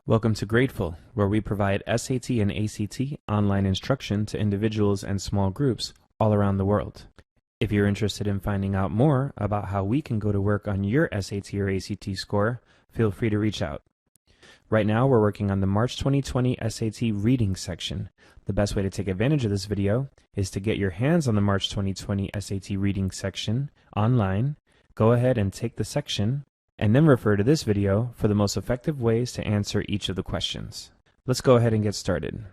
Welcome to Grateful, where we provide SAT and ACT online instruction to individuals and small groups all around the world. If you're interested in finding out more about how we can go to work on your SAT or ACT score, feel free to reach out. Right now, we're working on the March 2020 SAT reading section. The best way to take advantage of this video is to get your hands on the March 2020 SAT reading section online. Go ahead and take the section, and then refer to this video for the most effective ways to answer each of the questions. Let's go ahead and get started.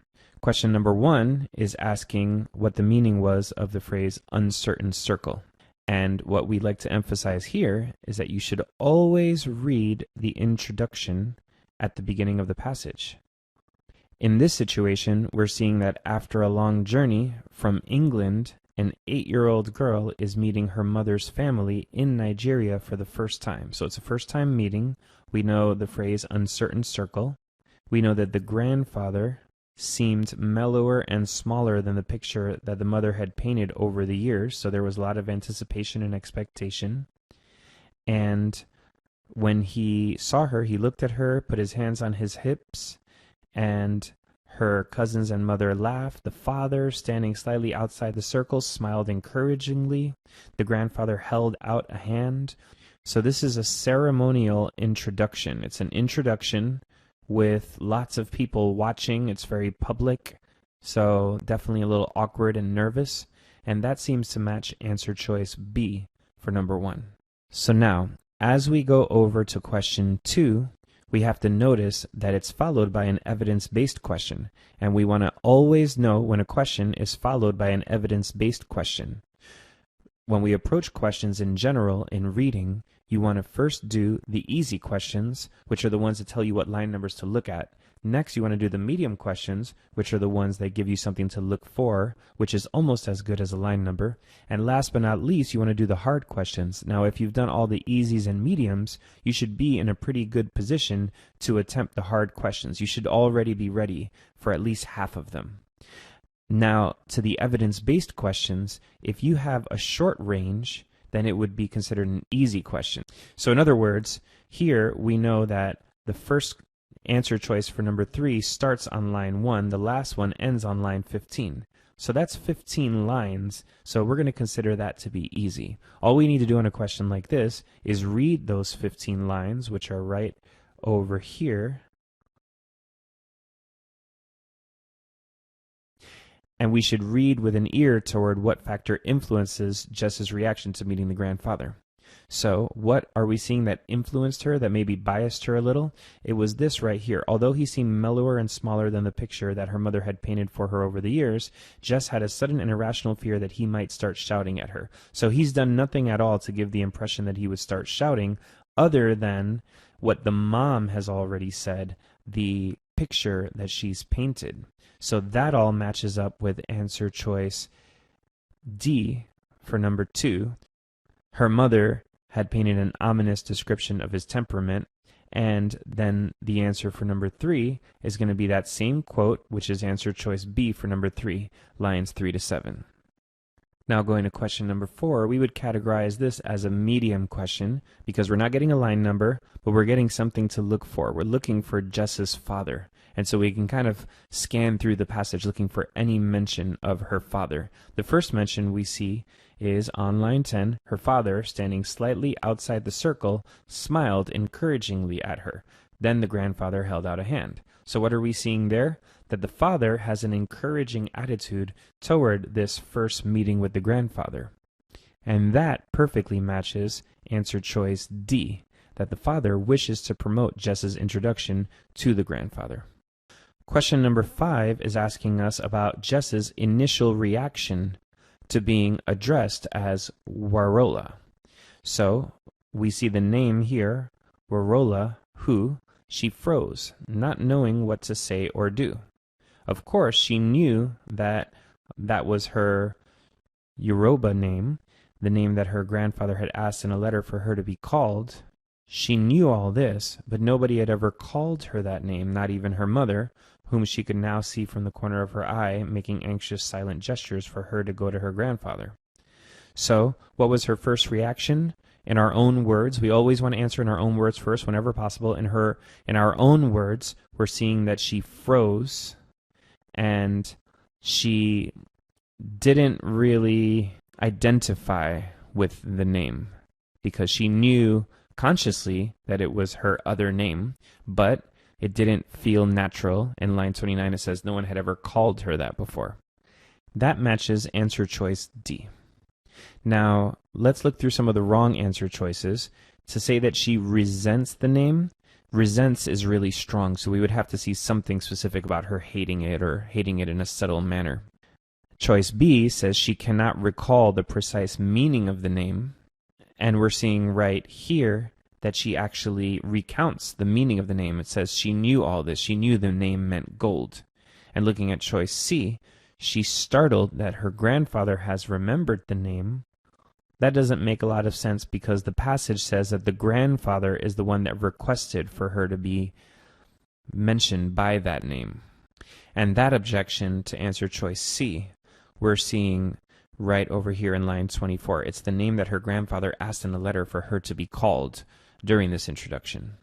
Question number 1 is asking what the meaning was of the phrase uncertain circle. And what we'd like to emphasize here is that you should always read the introduction at the beginning of the passage. In this situation, we're seeing that after a long journey from England, an 8-year-old girl is meeting her mother's family in Nigeria for the first time. So it's a first-time meeting. We know the phrase uncertain circle. We know that the grandfather seemed mellower and smaller than the picture that the mother had painted over the years. So there was a lot of anticipation and expectation. And when he saw her, he looked at her, put his hands on his hips, and her cousins and mother laughed. The father, standing slightly outside the circle, smiled encouragingly. The grandfather held out a hand. So this is a ceremonial introduction. It's an introduction with lots of people watching. It's very public, so definitely a little awkward and nervous. And that seems to match answer choice B for number 1. So now, as we go over to question 2, we have to notice that it's followed by an evidence-based question, and we want to always know when a question is followed by an evidence-based question. When we approach questions in general in reading, you want to first do the easy questions, which are the ones that tell you what line numbers to look at. Next, you want to do the medium questions, which are the ones that give you something to look for, which is almost as good as a line number. And last but not least, you want to do the hard questions. Now, if you've done all the easies and mediums, you should be in a pretty good position to attempt the hard questions. You should already be ready for at least half of them. Now, to the evidence-based questions, if you have a short range, then it would be considered an easy question. So in other words, here we know that the first answer choice for number 3 starts on line 1, the last one ends on line 15. So that's 15 lines, so we're going to consider that to be easy. All we need to do in a question like this is read those 15 lines, which are right over here. And we should read with an ear toward what factor influences Jess's reaction to meeting the grandfather. So what are we seeing that influenced her, that maybe biased her a little? It was this right here. Although he seemed mellower and smaller than the picture that her mother had painted for her over the years, Jess had a sudden and irrational fear that he might start shouting at her. So he's done nothing at all to give the impression that he would start shouting, other than what the mom has already said, the picture that she's painted. So that all matches up with answer choice D for number 2. Her mother had painted an ominous description of his temperament, and then the answer for number 3 is going to be that same quote, which is answer choice B for number 3, lines 3 to 7. Now going to question number 4, we would categorize this as a medium question because we're not getting a line number, but we're getting something to look for. We're looking for Jess's father. And so we can kind of scan through the passage looking for any mention of her father. The first mention we see is on line 10, her father, standing slightly outside the circle, smiled encouragingly at her. Then the grandfather held out a hand. So what are we seeing there? That the father has an encouraging attitude toward this first meeting with the grandfather. And that perfectly matches answer choice D, that the father wishes to promote Jess's introduction to the grandfather. Question number 5 is asking us about Jess's initial reaction to being addressed as Warola. So we see the name here, Warola, who she froze, not knowing what to say or do. Of course, she knew that that was her Yoruba name, the name that her grandfather had asked in a letter for her to be called. She knew all this, but nobody had ever called her that name, not even her mother, whom she could now see from the corner of her eye, making anxious, silent gestures for her to go to her grandfather. So, what was her first reaction? in our own words. We always want to answer in our own words first whenever possible. In our own words, we're seeing that she froze and she didn't really identify with the name because she knew consciously that it was her other name, but it didn't feel natural. In line 29, it says no one had ever called her that before. That matches answer choice D. Now, let's look through some of the wrong answer choices. To say that she resents the name, resents is really strong, so we would have to see something specific about her hating it or hating it in a subtle manner. Choice B says she cannot recall the precise meaning of the name, and we're seeing right here that she actually recounts the meaning of the name. It says she knew all this. She knew the name meant gold. And looking at choice C, she's startled that her grandfather has remembered the name. That doesn't make a lot of sense because the passage says that the grandfather is the one that requested for her to be mentioned by that name. And that objection to answer choice C, we're seeing right over here in line 24. It's the name that her grandfather asked in a letter for her to be called during this introduction.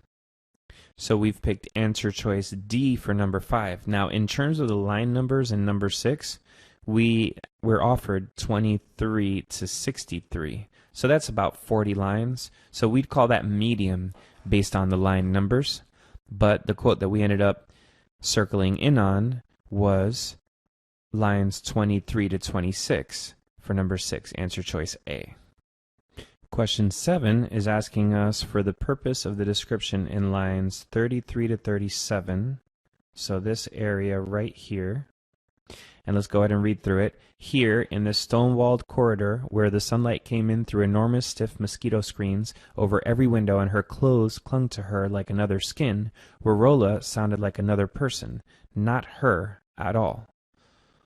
So we've picked answer choice D for number 5. Now, in terms of the line numbers in number 6, we're offered 23 to 63. So that's about 40 lines. So we'd call that medium based on the line numbers. But the quote that we ended up circling in on was lines 23 to 26 for number 6, answer choice A. Question 7 is asking us for the purpose of the description in lines 33 to 37. So this area right here. And let's go ahead and read through it. Here, in this stone-walled corridor, where the sunlight came in through enormous stiff mosquito screens over every window and her clothes clung to her like another skin, Warola sounded like another person, not her at all.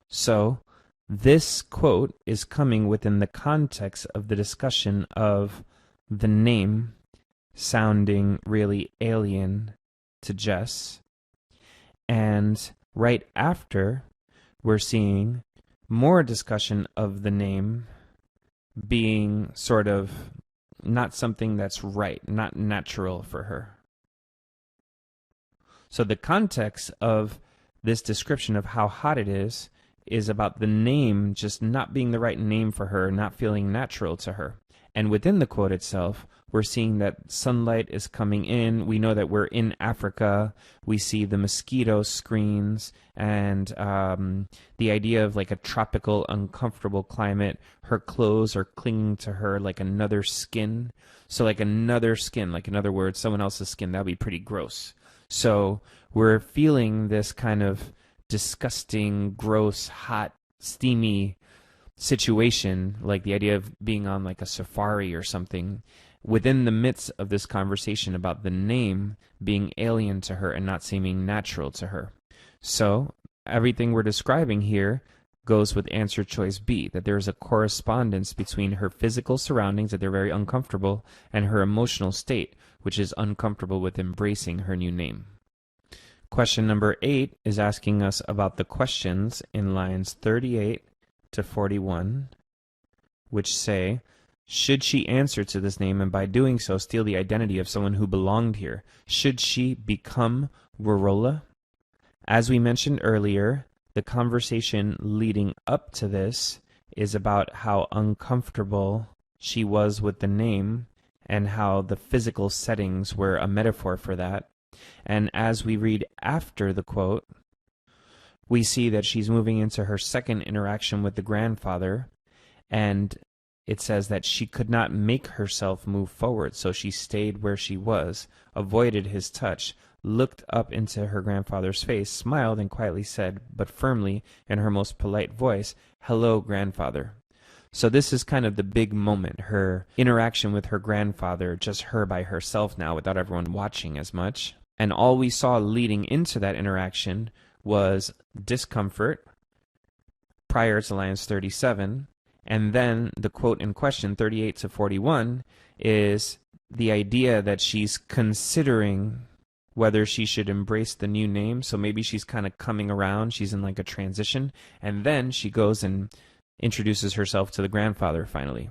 So, this quote is coming within the context of the discussion of the name sounding really alien to Jess. And right after, we're seeing more discussion of the name being sort of not something that's right, not natural for her. So the context of this description of how hot it is about the name just not being the right name for her, not feeling natural to her. And within the quote itself, we're seeing that sunlight is coming in. We know that we're in Africa. We see the mosquito screens and the idea of like a tropical, uncomfortable climate. Her clothes are clinging to her like another skin. So like another skin, like in other words, someone else's skin, that would be pretty gross. So we're feeling this kind of disgusting, gross, hot, steamy situation, like the idea of being on like a safari or something, within the midst of this conversation about the name being alien to her and not seeming natural to her. So everything we're describing here goes with answer choice B, that there is a correspondence between her physical surroundings, that they're very uncomfortable, and her emotional state, which is uncomfortable with embracing her new name. Question number 8 is asking us about the questions in lines 38 to 41, which say, should she answer to this name and by doing so steal the identity of someone who belonged here? Should she become Warola? As we mentioned earlier, the conversation leading up to this is about how uncomfortable she was with the name and how the physical settings were a metaphor for that. And as we read after the quote, we see that she's moving into her second interaction with the grandfather, and it says that she could not make herself move forward, so she stayed where she was, avoided his touch, looked up into her grandfather's face, smiled, and quietly said, but firmly, in her most polite voice, "Hello, grandfather." So this is kind of the big moment, her interaction with her grandfather, just her by herself now, without everyone watching as much. And all we saw leading into that interaction was discomfort prior to lines 37, and then the quote in question 38 to 41 is the idea that she's considering whether she should embrace the new name. So maybe she's kind of coming around, she's in like a transition, and then she goes and introduces herself to the grandfather finally.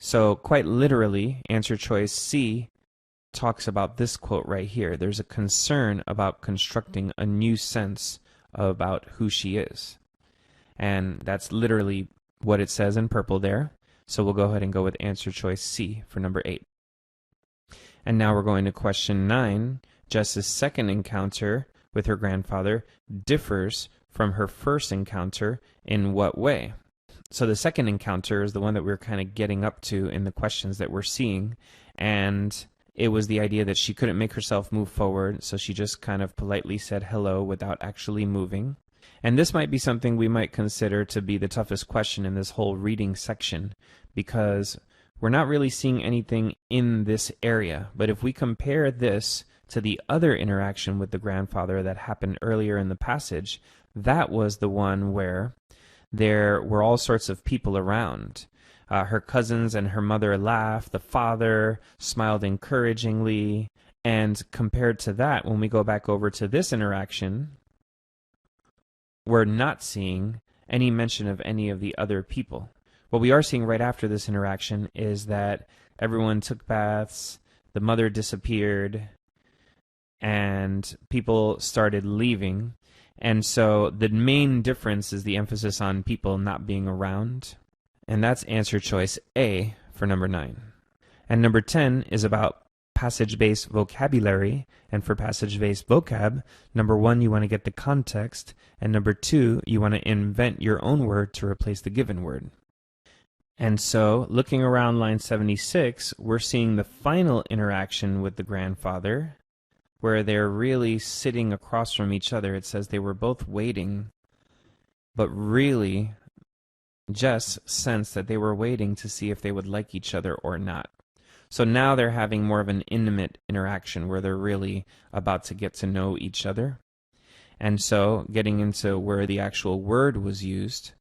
So quite literally, answer choice C talks about this quote right here. There's a concern about constructing a new sense about who she is. And that's literally what it says in purple there. So we'll go ahead and go with answer choice C for number 8. And now we're going to question 9. Jess's second encounter with her grandfather differs from her first encounter in what way? So the second encounter is the one that we're kind of getting up to in the questions that we're seeing. And it was the idea that she couldn't make herself move forward, so she just kind of politely said hello without actually moving. And this might be something we might consider to be the toughest question in this whole reading section, because we're not really seeing anything in this area. But if we compare this to the other interaction with the grandfather that happened earlier in the passage, that was the one where there were all sorts of people around. Her cousins and her mother laughed, the father smiled encouragingly, and compared to that, when we go back over to this interaction, we're not seeing any mention of any of the other people. What we are seeing right after this interaction is that everyone took baths, the mother disappeared, and people started leaving. And so the main difference is the emphasis on people not being around. And that's answer choice A for number 9. And number 10 is about passage-based vocabulary. And for passage-based vocab, number 1, you want to get the context. And number 2, you want to invent your own word to replace the given word. And so, looking around line 76, we're seeing the final interaction with the grandfather, where they're really sitting across from each other. It says they were both waiting, but really Jess sensed that they were waiting to see if they would like each other or not. So now they're having more of an intimate interaction where they're really about to get to know each other. And so, getting into where the actual word was used,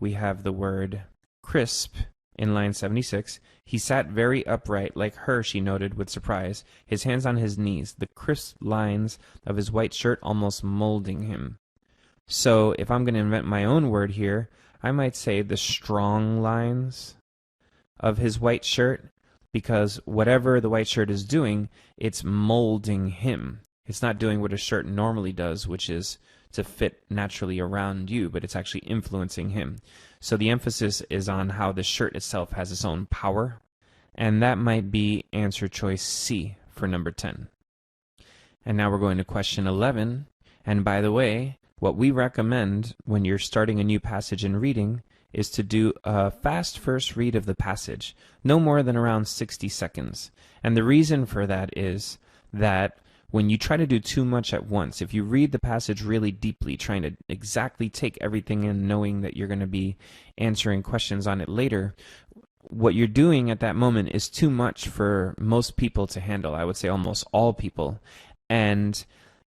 we have the word crisp in line 76. He sat very upright, like her, she noted with surprise, his hands on his knees, the crisp lines of his white shirt almost molding him. So if I'm going to invent my own word here, I might say the strong lines of his white shirt, because whatever the white shirt is doing, it's molding him. It's not doing what a shirt normally does, which is to fit naturally around you, but it's actually influencing him. So the emphasis is on how the shirt itself has its own power, and that might be answer choice C for number 10. And now we're going to question 11, and by the way, what we recommend when you're starting a new passage in reading is to do a fast first read of the passage, no more than around 60 seconds. And the reason for that is that when you try to do too much at once, if you read the passage really deeply, trying to exactly take everything in, knowing that you're going to be answering questions on it later, what you're doing at that moment is too much for most people to handle. I would say almost all people. And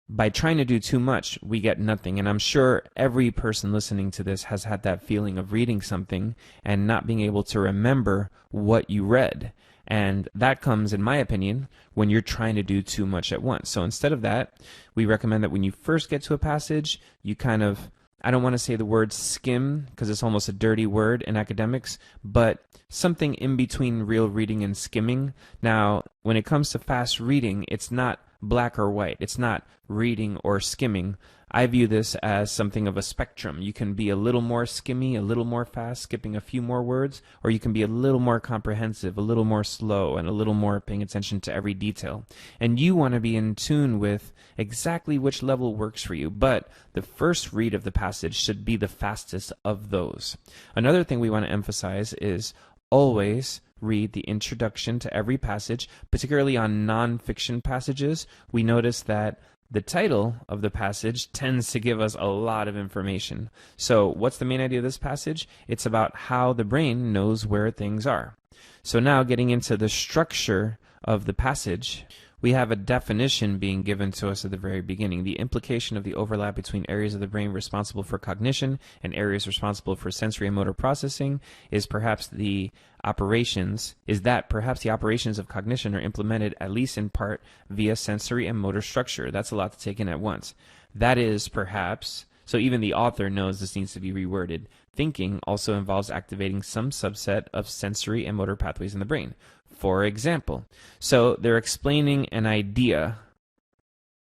by trying to do too much, we get nothing. And I'm sure every person listening to this has had that feeling of reading something and not being able to remember what you read. And that comes, in my opinion, when you're trying to do too much at once. So instead of that, we recommend that when you first get to a passage, you kind of, I don't want to say the word skim, because it's almost a dirty word in academics, but something in between real reading and skimming. Now, when it comes to fast reading, it's not black or white. It's not reading or skimming. I view this as something of a spectrum. You can be a little more skimmy, a little more fast, skipping a few more words, or you can be a little more comprehensive, a little more slow, and a little more paying attention to every detail. And you want to be in tune with exactly which level works for you, but the first read of the passage should be the fastest of those. Another thing we want to emphasize is always read the introduction to every passage, particularly on nonfiction passages. We notice that the title of the passage tends to give us a lot of information. So what's the main idea of this passage? It's about how the brain knows where things are. So now getting into the structure of the passage, we have a definition being given to us at the very beginning. The implication of the overlap between areas of the brain responsible for cognition and areas responsible for sensory and motor processing is perhaps the operations of cognition are implemented at least in part via sensory and motor structure. That's a lot to take in at once. That is perhaps, so even the author knows this needs to be reworded, thinking also involves activating some subset of sensory and motor pathways in the brain. For example, so they're explaining an idea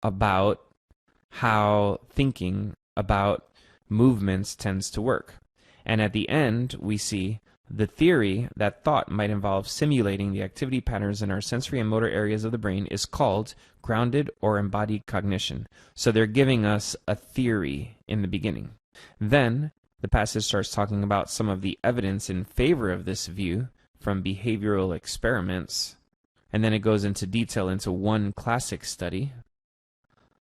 about how thinking about movements tends to work. And at the end, we see the theory that thought might involve simulating the activity patterns in our sensory and motor areas of the brain is called grounded or embodied cognition. So they're giving us a theory in the beginning. Then the passage starts talking about some of the evidence in favor of this view from behavioral experiments, and then it goes into detail into one classic study.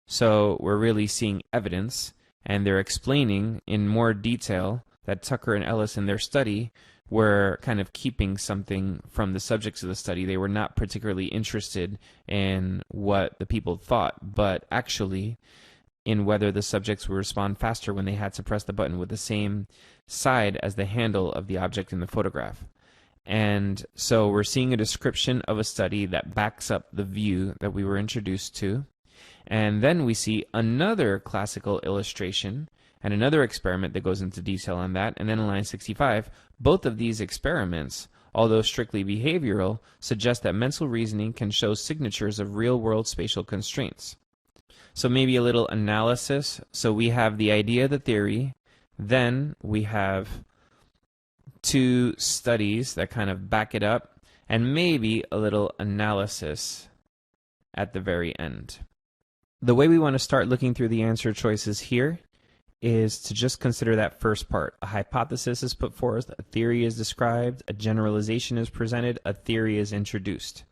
So we're really seeing evidence, and they're explaining in more detail that Tucker and Ellis in their study were kind of keeping something from the subjects of the study. They were not particularly interested in what the people thought, but actually in whether the subjects would respond faster when they had to press the button with the same side as the handle of the object in the photograph. And so we're seeing a description of a study that backs up the view that we were introduced to. And then we see another classical illustration and another experiment that goes into detail on that. And then in line 65, both of these experiments, although strictly behavioral, suggest that mental reasoning can show signatures of real-world spatial constraints. So maybe a little analysis. So we have the idea, the theory, then we have two studies that kind of back it up, and maybe a little analysis at the very end. The way we want to start looking through the answer choices here is to just consider that first part. A hypothesis is put forth, a theory is described, a generalization is presented, a theory is introduced.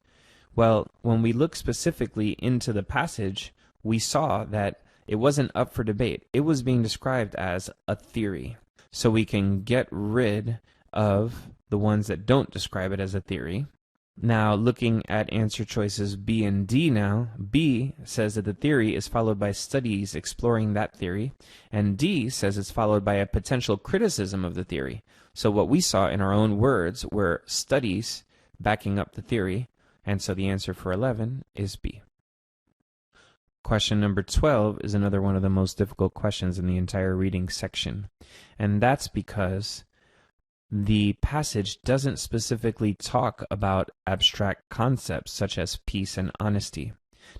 Well, when we look specifically into the passage, we saw that it wasn't up for debate. It was being described as a theory. So we can get rid of the ones that don't describe it as a theory. Now, looking at answer choices B and D now, B says that the theory is followed by studies exploring that theory, and D says it's followed by a potential criticism of the theory. So what we saw in our own words were studies backing up the theory, and so the answer for 11 is B. Question number 12 is another one of the most difficult questions in the entire reading section, and that's because the passage doesn't specifically talk about abstract concepts such as peace and honesty.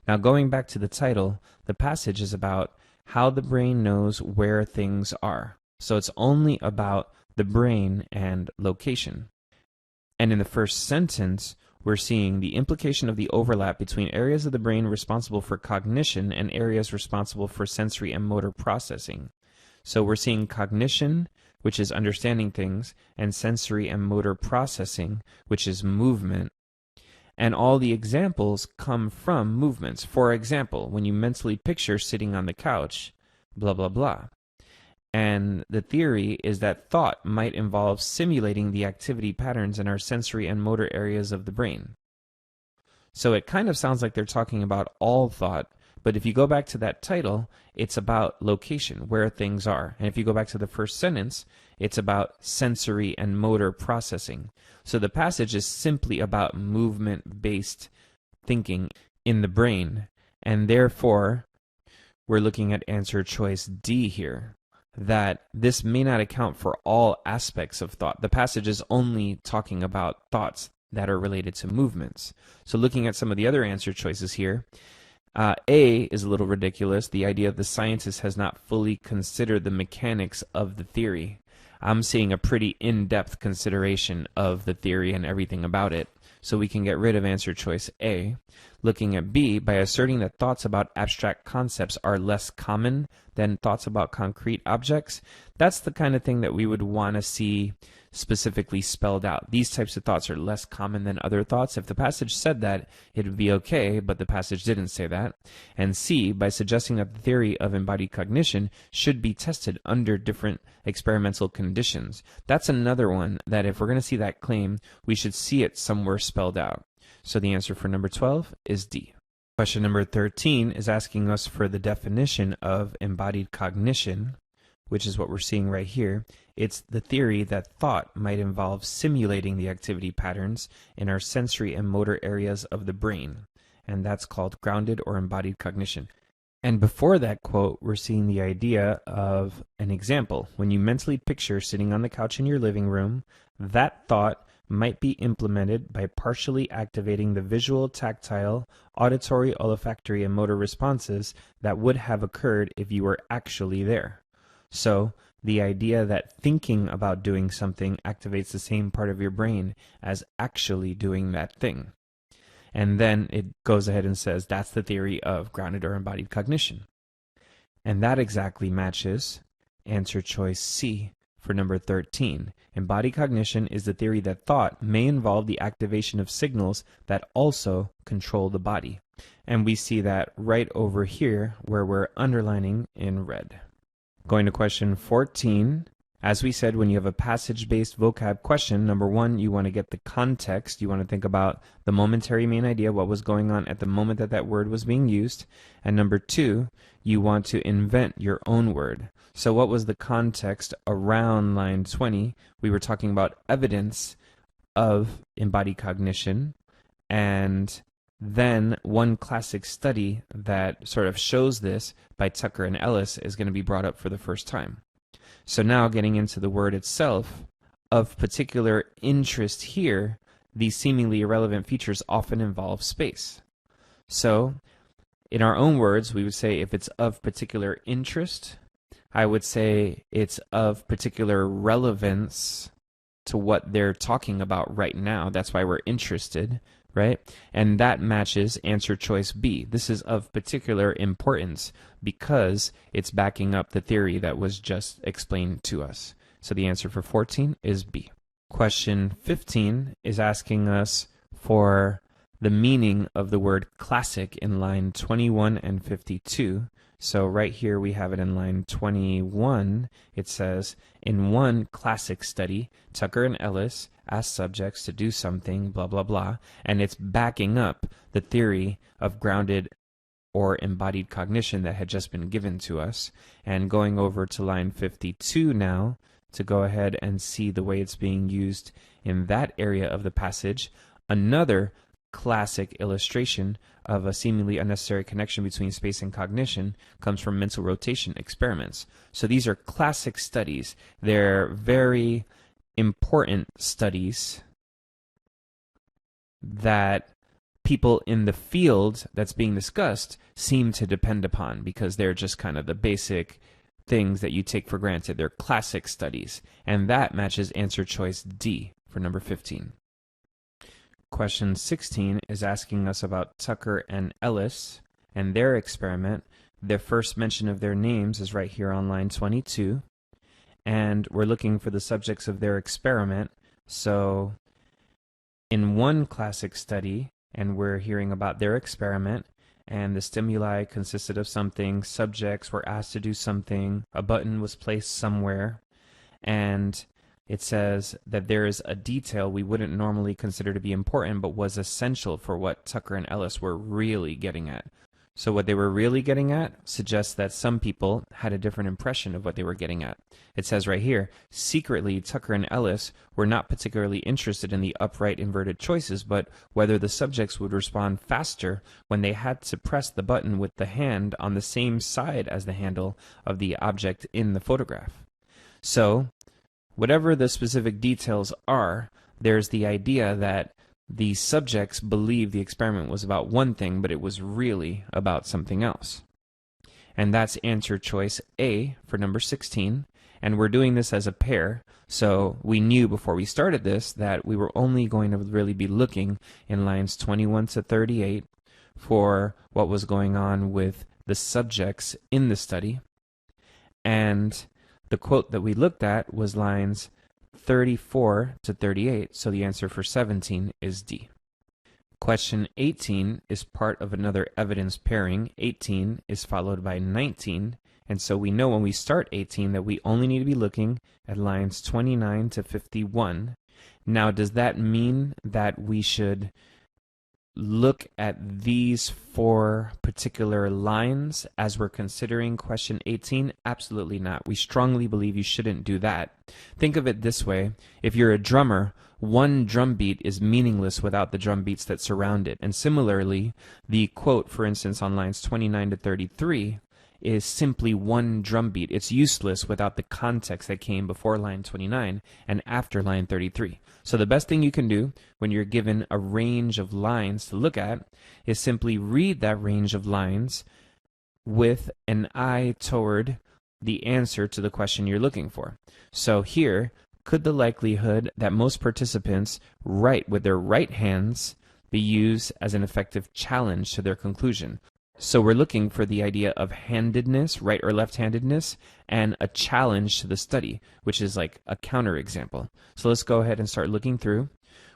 Now, going back to the title, the passage is about how the brain knows where things are. So it's only about the brain and location. And in the first sentence, we're seeing the implication of the overlap between areas of the brain responsible for cognition and areas responsible for sensory and motor processing. So we're seeing cognition, which is understanding things, and sensory and motor processing, which is movement. And all the examples come from movements. For example, when you mentally picture sitting on the couch, blah, blah, blah. And the theory is that thought might involve simulating the activity patterns in our sensory and motor areas of the brain. So it kind of sounds like they're talking about all thought, but if you go back to that title, it's about location, where things are. And if you go back to the first sentence, it's about sensory and motor processing. So the passage is simply about movement-based thinking in the brain. And therefore, we're looking at answer choice D here, that this may not account for all aspects of thought. The passage is only talking about thoughts that are related to movements. So looking at some of the other answer choices here, A is a little ridiculous. The idea of the scientist has not fully considered the mechanics of the theory. I'm seeing a pretty in-depth consideration of the theory and everything about it. So we can get rid of answer choice A. Looking at B, by asserting that thoughts about abstract concepts are less common than thoughts about concrete objects, that's the kind of thing that we would want to see specifically spelled out. These types of thoughts are less common than other thoughts. If the passage said that, it would be okay, but the passage didn't say that. And C, by suggesting that the theory of embodied cognition should be tested under different experimental conditions. That's another one that if we're going to see that claim, we should see it somewhere spelled out. So the answer for number 12 is D. Question number 13 is asking us for the definition of embodied cognition, which is what we're seeing right here. It's the theory that thought might involve simulating the activity patterns in our sensory and motor areas of the brain, and that's called grounded or embodied cognition. And before that quote, we're seeing the idea of an example. When you mentally picture sitting on the couch in your living room, that thought might be implemented by partially activating the visual, tactile, auditory, olfactory, and motor responses that would have occurred if you were actually there. So, the idea that thinking about doing something activates the same part of your brain as actually doing that thing. And then it goes ahead and says that's the theory of grounded or embodied cognition. And that exactly matches answer choice C for number 13. Embodied cognition is the theory that thought may involve the activation of signals that also control the body. And we see that right over here where we're underlining in red. Going to question 14. As we said, when you have a passage-based vocab question, number one, you want to get the context. You want to think about the momentary main idea, what was going on at the moment that that word was being used. And number two, you want to invent your own word. So what was the context around line 20? We were talking about evidence of embodied cognition, and then one classic study that sort of shows this by Tucker and Ellis is going to be brought up for the first time. So now getting into the word itself, of particular interest here, these seemingly irrelevant features often involve space. So in our own words, we would say if it's of particular interest, I would say it's of particular relevance to what they're talking about right now. That's why we're interested, right? And that matches answer choice B. This is of particular importance because it's backing up the theory that was just explained to us. So the answer for 14 is B. Question 15 is asking us for the meaning of the word classic in line 21 and 52. So right here we have it in line 21. It says, in one classic study, Tucker and Ellis asked subjects to do something, blah, blah, blah, and it's backing up the theory of grounded or embodied cognition that had just been given to us. And going over to line 52 now to go ahead and see the way it's being used in that area of the passage, another classic illustration of a seemingly unnecessary connection between space and cognition comes from mental rotation experiments. So these are classic studies. They're very important studies that people in the field that's being discussed seem to depend upon because they're just kind of the basic things that you take for granted. They're classic studies. And that matches answer choice D for number 15. Question 16 is asking us about Tucker and Ellis and their experiment. The first mention of their names is right here on line 22. And we're looking for the subjects of their experiment. So in one classic study, and we're hearing about their experiment, and the stimuli consisted of something, subjects were asked to do something, a button was placed somewhere, and it says that there is a detail we wouldn't normally consider to be important, but was essential for what Tucker and Ellis were really getting at. So what they were really getting at suggests that some people had a different impression of what they were getting at. It says right here, secretly, Tucker and Ellis were not particularly interested in the upright inverted choices, but whether the subjects would respond faster when they had to press the button with the hand on the same side as the handle of the object in the photograph. So, whatever the specific details are, there's the idea that the subjects believed the experiment was about one thing, but it was really about something else. And that's answer choice A for number 16. And we're doing this as a pair, so we knew before we started this that we were only going to really be looking in lines 21 to 38 for what was going on with the subjects in the study. And the quote that we looked at was lines 34 to 38, so the answer for 17 is D. Question 18 is part of another evidence pairing. 18 is followed by 19, and so we know when we start 18 that we only need to be looking at lines 29 to 51. Now, does that mean that we should look at these four particular lines as we're considering question 18? Absolutely not. We strongly believe you shouldn't do that. Think of it this way. If you're a drummer, one drum beat is meaningless without the drum beats that surround it. And similarly, the quote, for instance, on lines 29 to 33, is simply one drum beat. It's useless without the context that came before line 29 and after line 33. So the best thing you can do when you're given a range of lines to look at is simply read that range of lines with an eye toward the answer to the question you're looking for. So here, could the likelihood that most participants write with their right hands be used as an effective challenge to their conclusion? So we're looking for the idea of handedness, right or left-handedness, and a challenge to the study, which is like a counterexample. So let's go ahead and start looking through.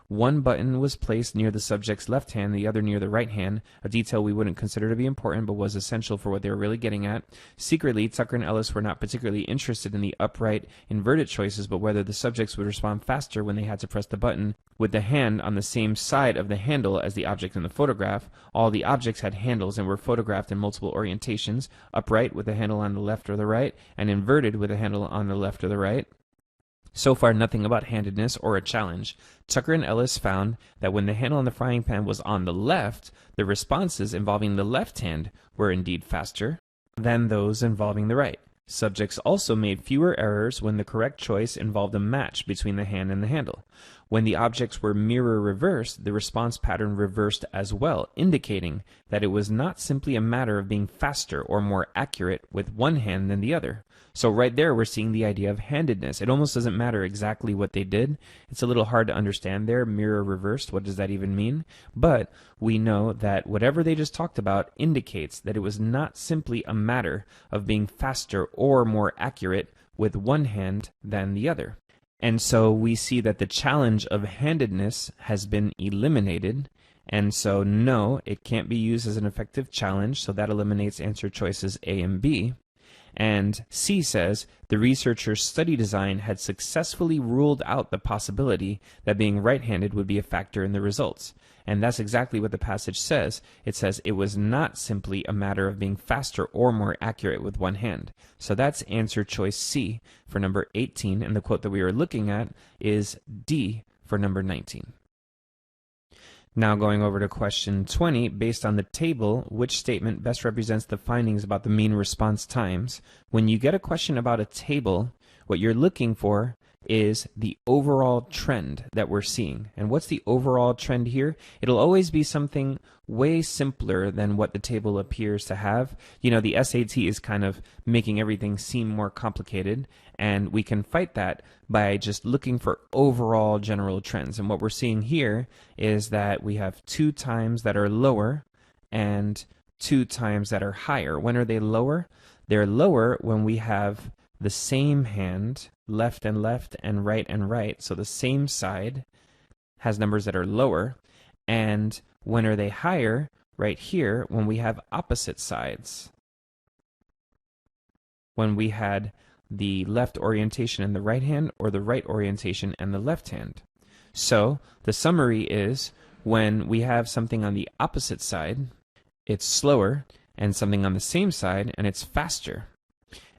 One button was placed near the subject's left hand, the other near the right hand, a detail we wouldn't consider to be important but was essential for what they were really getting at. Secretly, Tucker and Ellis were not particularly interested in the upright, inverted choices, but whether the subjects would respond faster when they had to press the button with the hand on the same side of the handle as the object in the photograph. All the objects had handles and were photographed in multiple orientations, upright with the handle on the left or the right, and inverted with the handle on the left or the right. So far, nothing about handedness or a challenge. Tucker and Ellis found that when the handle on the frying pan was on the left, the responses involving the left hand were indeed faster than those involving the right. Subjects also made fewer errors when the correct choice involved a match between the hand and the handle. When the objects were mirror reversed, the response pattern reversed as well, indicating that it was not simply a matter of being faster or more accurate with one hand than the other. So right there we're seeing the idea of handedness. It almost doesn't matter exactly what they did. It's a little hard to understand there, mirror reversed, what does that even mean? But we know that whatever they just talked about indicates that it was not simply a matter of being faster or more accurate with one hand than the other. And so we see that the challenge of handedness has been eliminated. And so no, it can't be used as an effective challenge. So that eliminates answer choices A and B. And C says, the researchers' study design had successfully ruled out the possibility that being right-handed would be a factor in the results. And that's exactly what the passage says. It says it was not simply a matter of being faster or more accurate with one hand. So that's answer choice C for number 18, and the quote that we are looking at is D for number 19. Now going over to question 20, based on the table, which statement best represents the findings about the mean response times? When you get a question about a table, what you're looking for is the overall trend that we're seeing. And what's the overall trend here? It'll always be something way simpler than what the table appears to have. You know, the SAT is kind of making everything seem more complicated, and we can fight that by just looking for overall general trends. And what we're seeing here is that we have 2 times that are lower and 2 times that are higher. When are they lower? They're lower when we have the same hand, left and left and right, so the same side has numbers that are lower. And when are they higher? Right here, when we have opposite sides. When we had the left orientation and the right hand, or the right orientation and the left hand. So the summary is, when we have something on the opposite side, it's slower, and something on the same side, and it's faster.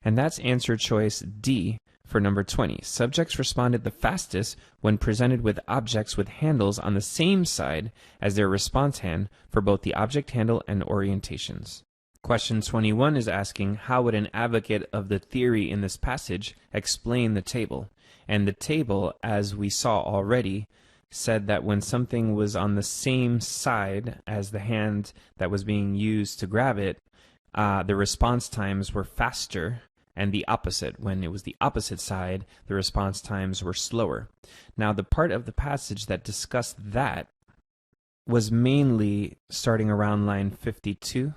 And that's answer choice D for number 20. Subjects responded the fastest when presented with objects with handles on the same side as their response hand for both the object handle and orientations. Question 21 is asking, how would an advocate of the theory in this passage explain the table? And the table, as we saw already, said that when something was on the same side as the hand that was being used to grab it, the response times were faster, and the opposite. When it was the opposite side, the response times were slower. Now, the part of the passage that discussed that was mainly starting around line 52.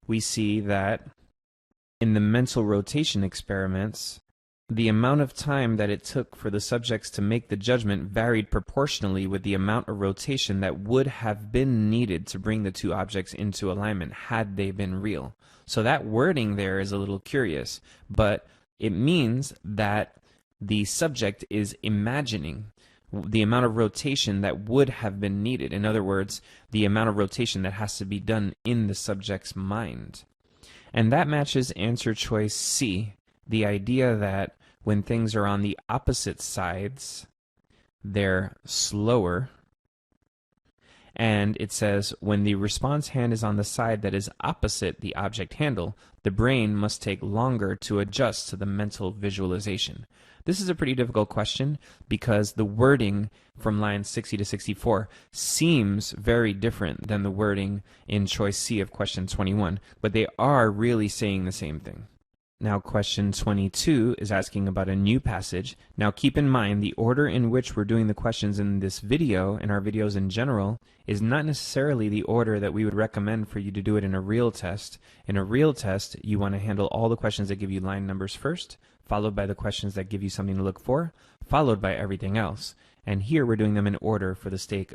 We see that in the mental rotation experiments, the amount of time that it took for the subjects to make the judgment varied proportionally with the amount of rotation that would have been needed to bring the 2 objects into alignment had they been real. So that wording there is a little curious, but it means that the subject is imagining the amount of rotation that would have been needed. In other words, the amount of rotation that has to be done in the subject's mind. And that matches answer choice C, the idea that when things are on the opposite sides, they're slower. And it says when the response hand is on the side that is opposite the object handle, the brain must take longer to adjust to the mental visualization. This is a pretty difficult question because the wording from lines 60 to 64 seems very different than the wording in choice C of question 21, but they are really saying the same thing. Now question 22 is asking about a new passage. Now keep in mind the order in which we're doing the questions in this video, and our videos in general, is not necessarily the order that we would recommend for you to do it in a real test. In a real test, you want to handle all the questions that give you line numbers first, followed by the questions that give you something to look for, followed by everything else. And here we're doing them in order for the sake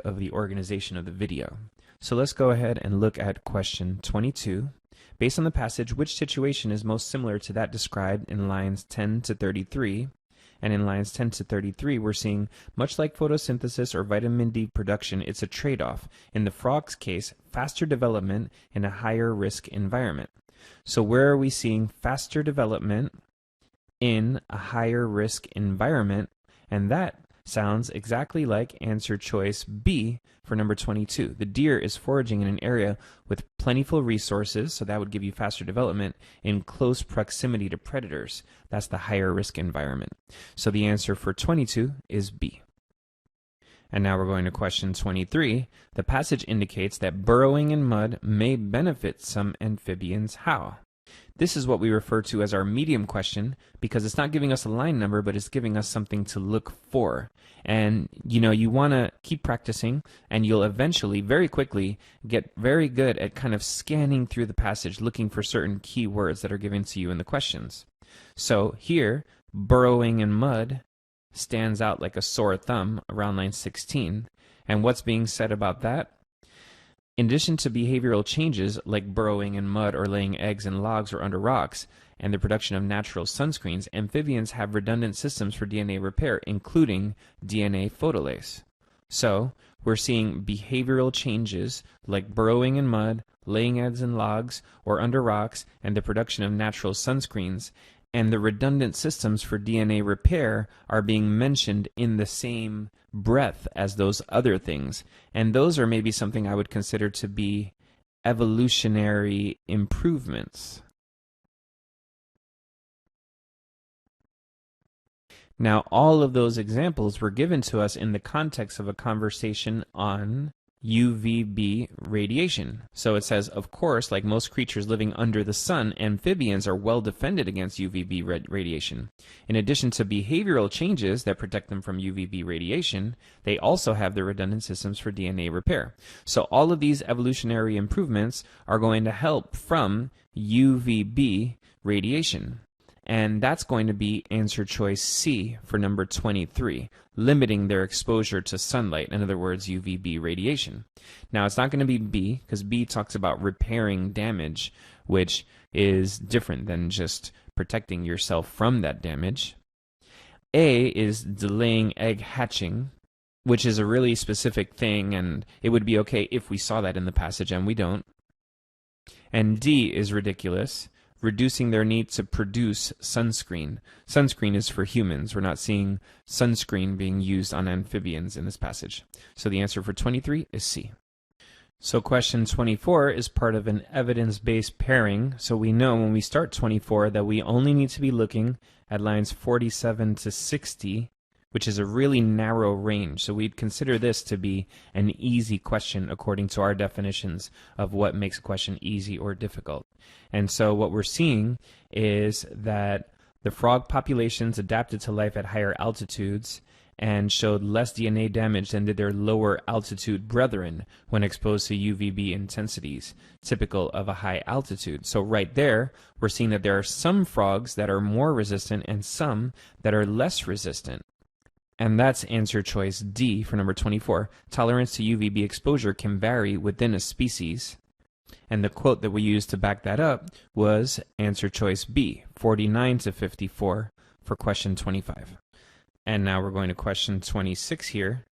of the organization of the video. So let's go ahead and look at question 22. Based on the passage, which situation is most similar to that described in lines 10 to 33? And in lines 10 to 33, we're seeing, much like photosynthesis or vitamin D production, it's a trade-off. In the frog's case, faster development in a higher risk environment. So where are we seeing faster development in a higher risk environment? And that sounds exactly like answer choice B for number 22. The deer is foraging in an area with plentiful resources, so that would give you faster development, in close proximity to predators. That's the higher risk environment. So the answer for 22 is B. And now we're going to question 23. The passage indicates that burrowing in mud may benefit some amphibians. How? This is what we refer to as our medium question because it's not giving us a line number, but it's giving us something to look for. And you want to keep practicing, and you'll eventually, very quickly, get very good at kind of scanning through the passage, looking for certain key words that are given to you in the questions. So here, burrowing in mud stands out like a sore thumb around line 16. And what's being said about that? In addition to behavioral changes like burrowing in mud or laying eggs in logs or under rocks, and the production of natural sunscreens, amphibians have redundant systems for DNA repair, including DNA photolase. So, we're seeing behavioral changes like burrowing in mud, laying eggs in logs or under rocks, and the production of natural sunscreens, and the redundant systems for DNA repair are being mentioned in the same breath as those other things. And those are maybe something I would consider to be evolutionary improvements. Now, all of those examples were given to us in the context of a conversation on UVB radiation. So it says, of course, like most creatures living under the sun, amphibians are well defended against UVB radiation. In addition to behavioral changes that protect them from UVB radiation, they also have the redundant systems for DNA repair. So all of these evolutionary improvements are going to help from UVB radiation. And that's going to be answer choice C for number 23, limiting their exposure to sunlight, in other words, UVB radiation. Now, it's not going to be B, because B talks about repairing damage, which is different than just protecting yourself from that damage. A is delaying egg hatching, which is a really specific thing, and it would be okay if we saw that in the passage, and we don't. And D is ridiculous, reducing their need to produce sunscreen. Sunscreen is for humans. We're not seeing sunscreen being used on amphibians in this passage. So the answer for 23 is C. So question 24 is part of an evidence-based pairing. So we know when we start 24 that we only need to be looking at lines 47 to 60, which is a really narrow range. So we'd consider this to be an easy question according to our definitions of what makes a question easy or difficult. And so what we're seeing is that the frog populations adapted to life at higher altitudes and showed less DNA damage than did their lower altitude brethren when exposed to UVB intensities, typical of a high altitude. So right there, we're seeing that there are some frogs that are more resistant and some that are less resistant. And that's answer choice D for number 24. Tolerance to UVB exposure can vary within a species. And the quote that we used to back that up was answer choice B, 49 to 54 for question 25. And now we're going to question 26 here.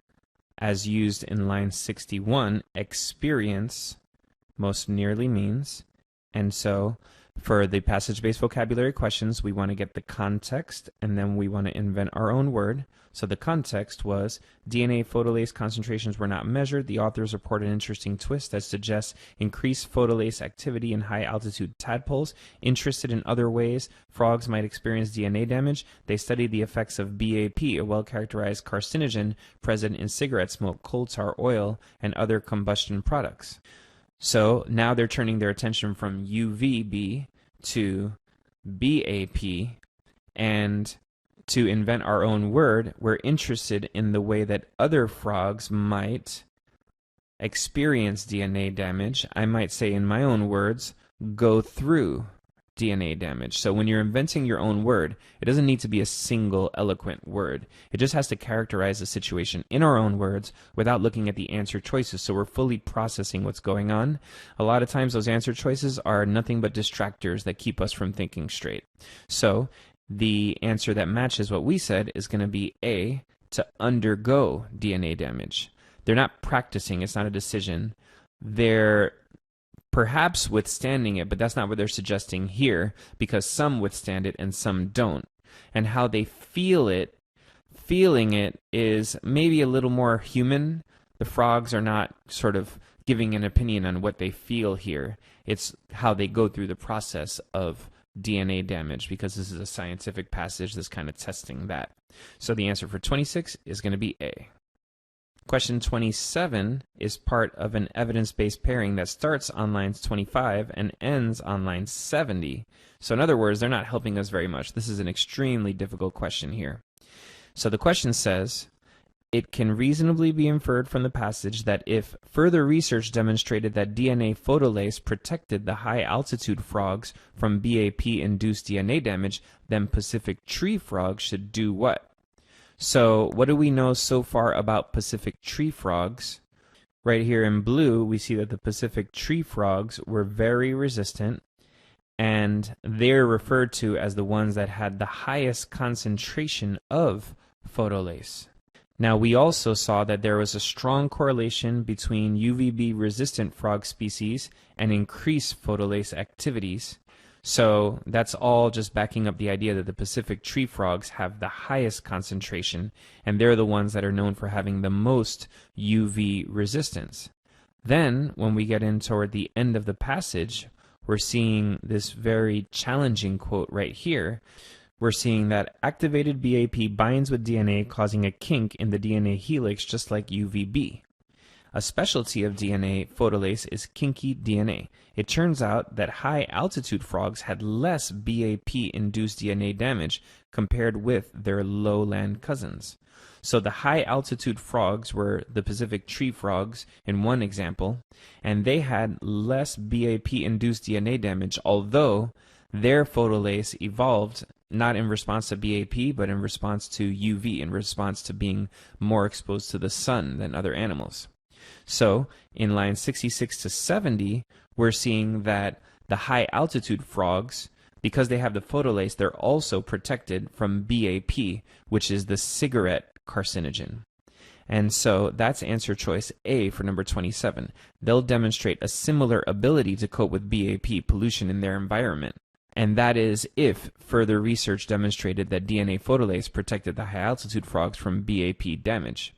As used in line 61, experience most nearly means. And so for the passage-based vocabulary questions, we want to get the context, and then we want to invent our own word. So the context was DNA photolase concentrations were not measured. The authors report an interesting twist that suggests increased photolase activity in high-altitude tadpoles. Interested in other ways frogs might experience DNA damage, they studied the effects of BAP, a well-characterized carcinogen present in cigarette smoke, coal tar oil, and other combustion products. So now they're turning their attention from UVB to BAP, and to invent our own word, we're interested in the way that other frogs might experience DNA damage. I might say in my own words, go through DNA damage. So when you're inventing your own word, it doesn't need to be a single eloquent word. It just has to characterize the situation in our own words without looking at the answer choices, so we're fully processing what's going on. A lot of times those answer choices are nothing but distractors that keep us from thinking straight. So the answer that matches what we said is going to be A, to undergo DNA damage. They're not practicing, it's not a decision. They're perhaps withstanding it, but that's not what they're suggesting here, because some withstand it and some don't. And how they feel it, feeling it is maybe a little more human. The frogs are not sort of giving an opinion on what they feel here. It's how they go through the process of DNA damage, because this is a scientific passage that's kind of testing that. So the answer for 26 is going to be A. Question 27 is part of an evidence-based pairing that starts on lines 25 and ends on line 70. So in other words, they're not helping us very much. This is an extremely difficult question here. So the question says, it can reasonably be inferred from the passage that if further research demonstrated that DNA photolase protected the high-altitude frogs from BAP-induced DNA damage, then Pacific tree frogs should do what? So what do we know so far about Pacific tree frogs? Right here in blue, we see that the Pacific tree frogs were very resistant, and they're referred to as the ones that had the highest concentration of photolase. Now, we also saw that there was a strong correlation between UVB-resistant frog species and increased photolase activities. So that's all just backing up the idea that the Pacific tree frogs have the highest concentration, and they're the ones that are known for having the most UV resistance. Then, when we get in toward the end of the passage, we're seeing this very challenging quote right here. We're seeing that activated BAP binds with DNA, causing a kink in the DNA helix just like UVB. A specialty of DNA photolase is kinky DNA. It turns out that high-altitude frogs had less BAP-induced DNA damage compared with their lowland cousins. So the high-altitude frogs were the Pacific tree frogs in one example, and they had less BAP-induced DNA damage, although their photolase evolved not in response to BAP, but in response to UV, in response to being more exposed to the sun than other animals. So in lines 66 to 70, we're seeing that the high-altitude frogs, because they have the photolase, they're also protected from BAP, which is the cigarette carcinogen. And so that's answer choice A for number 27. They'll demonstrate a similar ability to cope with BAP pollution in their environment. And that is if further research demonstrated that DNA photolase protected the high-altitude frogs from BAP damage.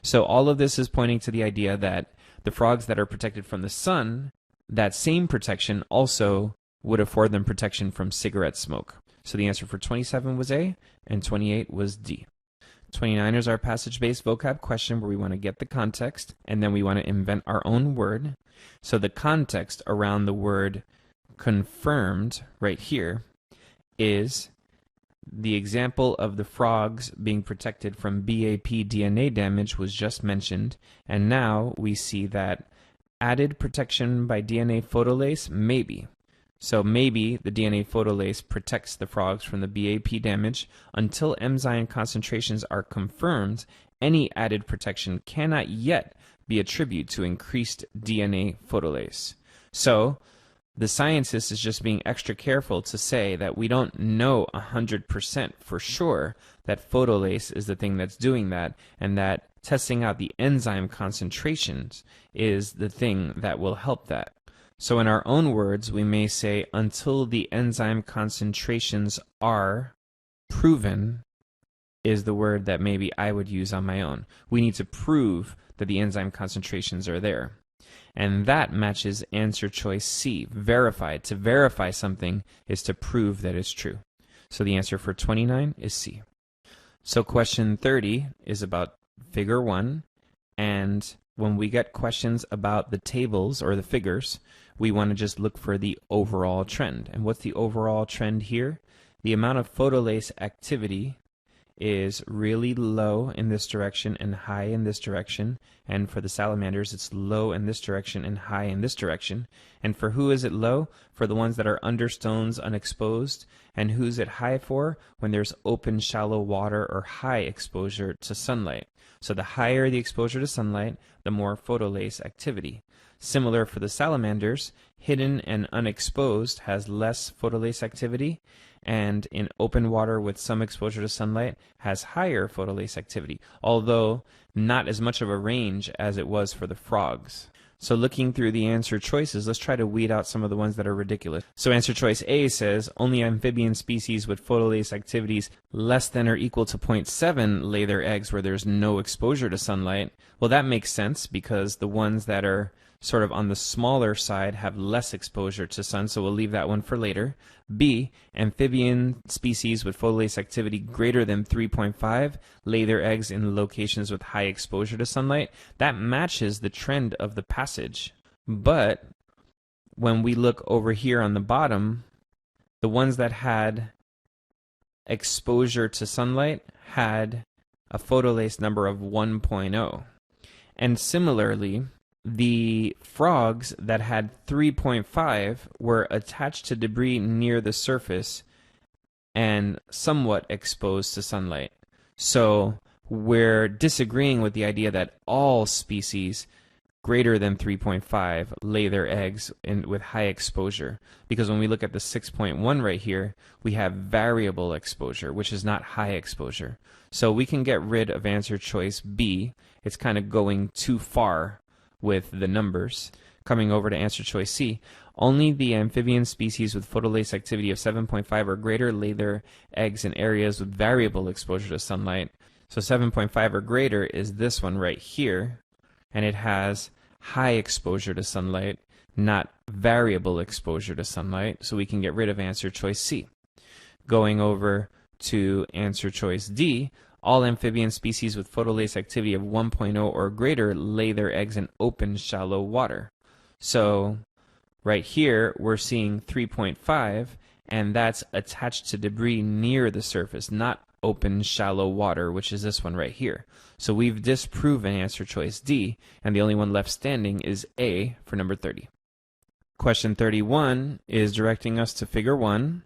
So all of this is pointing to the idea that the frogs that are protected from the sun, that same protection also would afford them protection from cigarette smoke. So the answer for 27 was A, and 28 was D. 29 is our passage-based vocab question where we want to get the context, and then we want to invent our own word. So the context around the word confirmed right here is the example of the frogs being protected from BAP DNA damage was just mentioned, and now we see that added protection by DNA photolase, maybe. So maybe the DNA photolase protects the frogs from the BAP damage. Until enzyme concentrations are confirmed, any added protection cannot yet be attributed to increased DNA photolase. So the scientist is just being extra careful to say that we don't know 100% for sure that photolase is the thing that's doing that, and that testing out the enzyme concentrations is the thing that will help that. So in our own words, we may say, until the enzyme concentrations are proven, is the word that maybe I would use on my own. We need to prove that the enzyme concentrations are there. And that matches answer choice C, verified. To verify something is to prove that it's true. So the answer for 29 is C. So question 30 is about figure 1, and when we get questions about the tables or the figures, we want to just look for the overall trend. And what's the overall trend here? The amount of photolase activity is really low in this direction and high in this direction. And for the salamanders, it's low in this direction and high in this direction. And for who is it low? For the ones that are under stones, unexposed. And who's it high for? When there's open, shallow water or high exposure to sunlight. So the higher the exposure to sunlight, the more photolase activity. Similar for the salamanders, hidden and unexposed has less photolase activity, and in open water with some exposure to sunlight has higher photolase activity, although not as much of a range as it was for the frogs. So looking through the answer choices, let's try to weed out some of the ones that are ridiculous. So answer choice A says, only amphibian species with photolase activities less than or equal to 0.7 lay their eggs where there's no exposure to sunlight. Well, that makes sense because the ones that are sort of on the smaller side have less exposure to sun, so we'll leave that one for later. B, amphibian species with photolase activity greater than 3.5 lay their eggs in locations with high exposure to sunlight. That matches the trend of the passage. But when we look over here on the bottom, the ones that had exposure to sunlight had a photolase number of 1.0. And similarly, the frogs that had 3.5 were attached to debris near the surface and somewhat exposed to sunlight. So we're disagreeing with the idea that all species greater than 3.5 lay their eggs with high exposure, because when we look at the 6.1 right here, we have variable exposure, which is not high exposure. So we can get rid of answer choice B. It's kind of going too far with the numbers. Coming over to answer choice C, only the amphibian species with photolase activity of 7.5 or greater lay their eggs in areas with variable exposure to sunlight. So 7.5 or greater is this one right here, and it has high exposure to sunlight, not variable exposure to sunlight, so we can get rid of answer choice C. Going over to answer choice D, all amphibian species with photolase activity of 1.0 or greater lay their eggs in open, shallow water. So right here, we're seeing 3.5, and that's attached to debris near the surface, not open, shallow water, which is this one right here. So we've disproven answer choice D, and the only one left standing is A for number 30. Question 31 is directing us to figure 1,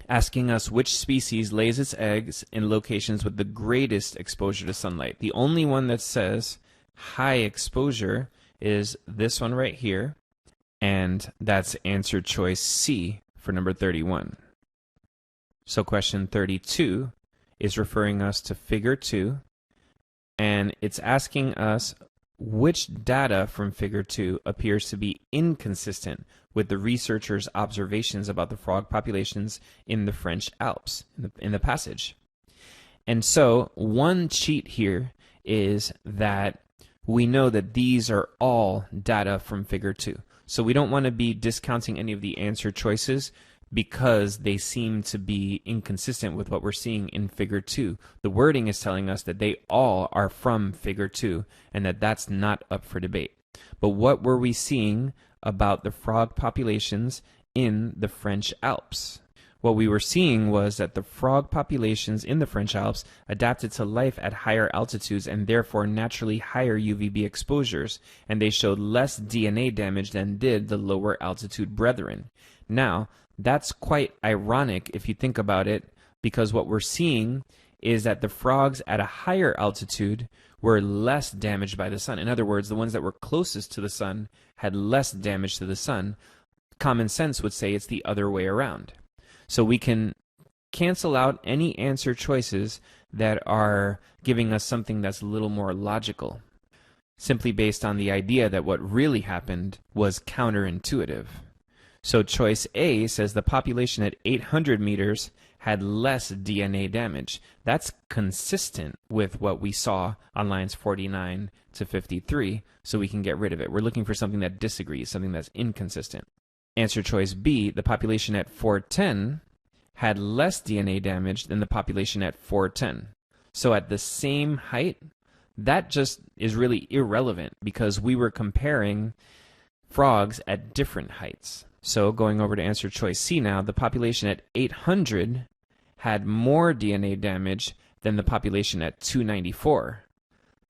asking us which species lays its eggs in locations with the greatest exposure to sunlight. The only one that says high exposure is this one right here, and that's answer choice C for number 31. So question 32 is referring us to figure 2, and it's asking us which data from figure 2 appears to be inconsistent with the researchers' observations about the frog populations in the French Alps, in the passage. And so one cheat here is that we know that these are all data from figure 2. So we don't want to be discounting any of the answer choices because they seem to be inconsistent with what we're seeing in figure 2. The wording is telling us that they all are from figure 2 and that that's not up for debate. But what were we seeing about the frog populations in the French Alps? What we were seeing was that the frog populations in the French Alps adapted to life at higher altitudes and therefore naturally higher UVB exposures, and they showed less DNA damage than did the lower altitude brethren. Now, that's quite ironic if you think about it, because what we're seeing is that the frogs at a higher altitude were less damaged by the sun. In other words, the ones that were closest to the sun had less damage to the sun. Common sense would say it's the other way around. So we can cancel out any answer choices that are giving us something that's a little more logical, simply based on the idea that what really happened was counterintuitive. So choice A says the population at 800 meters had less DNA damage. That's consistent with what we saw on lines 49 to 53, so we can get rid of it. We're looking for something that disagrees, something that's inconsistent. Answer choice B, the population at 410 had less DNA damage than the population at 410. So at the same height, that just is really irrelevant because we were comparing frogs at different heights. So going over to answer choice C now, the population at 800 had more DNA damage than the population at 294.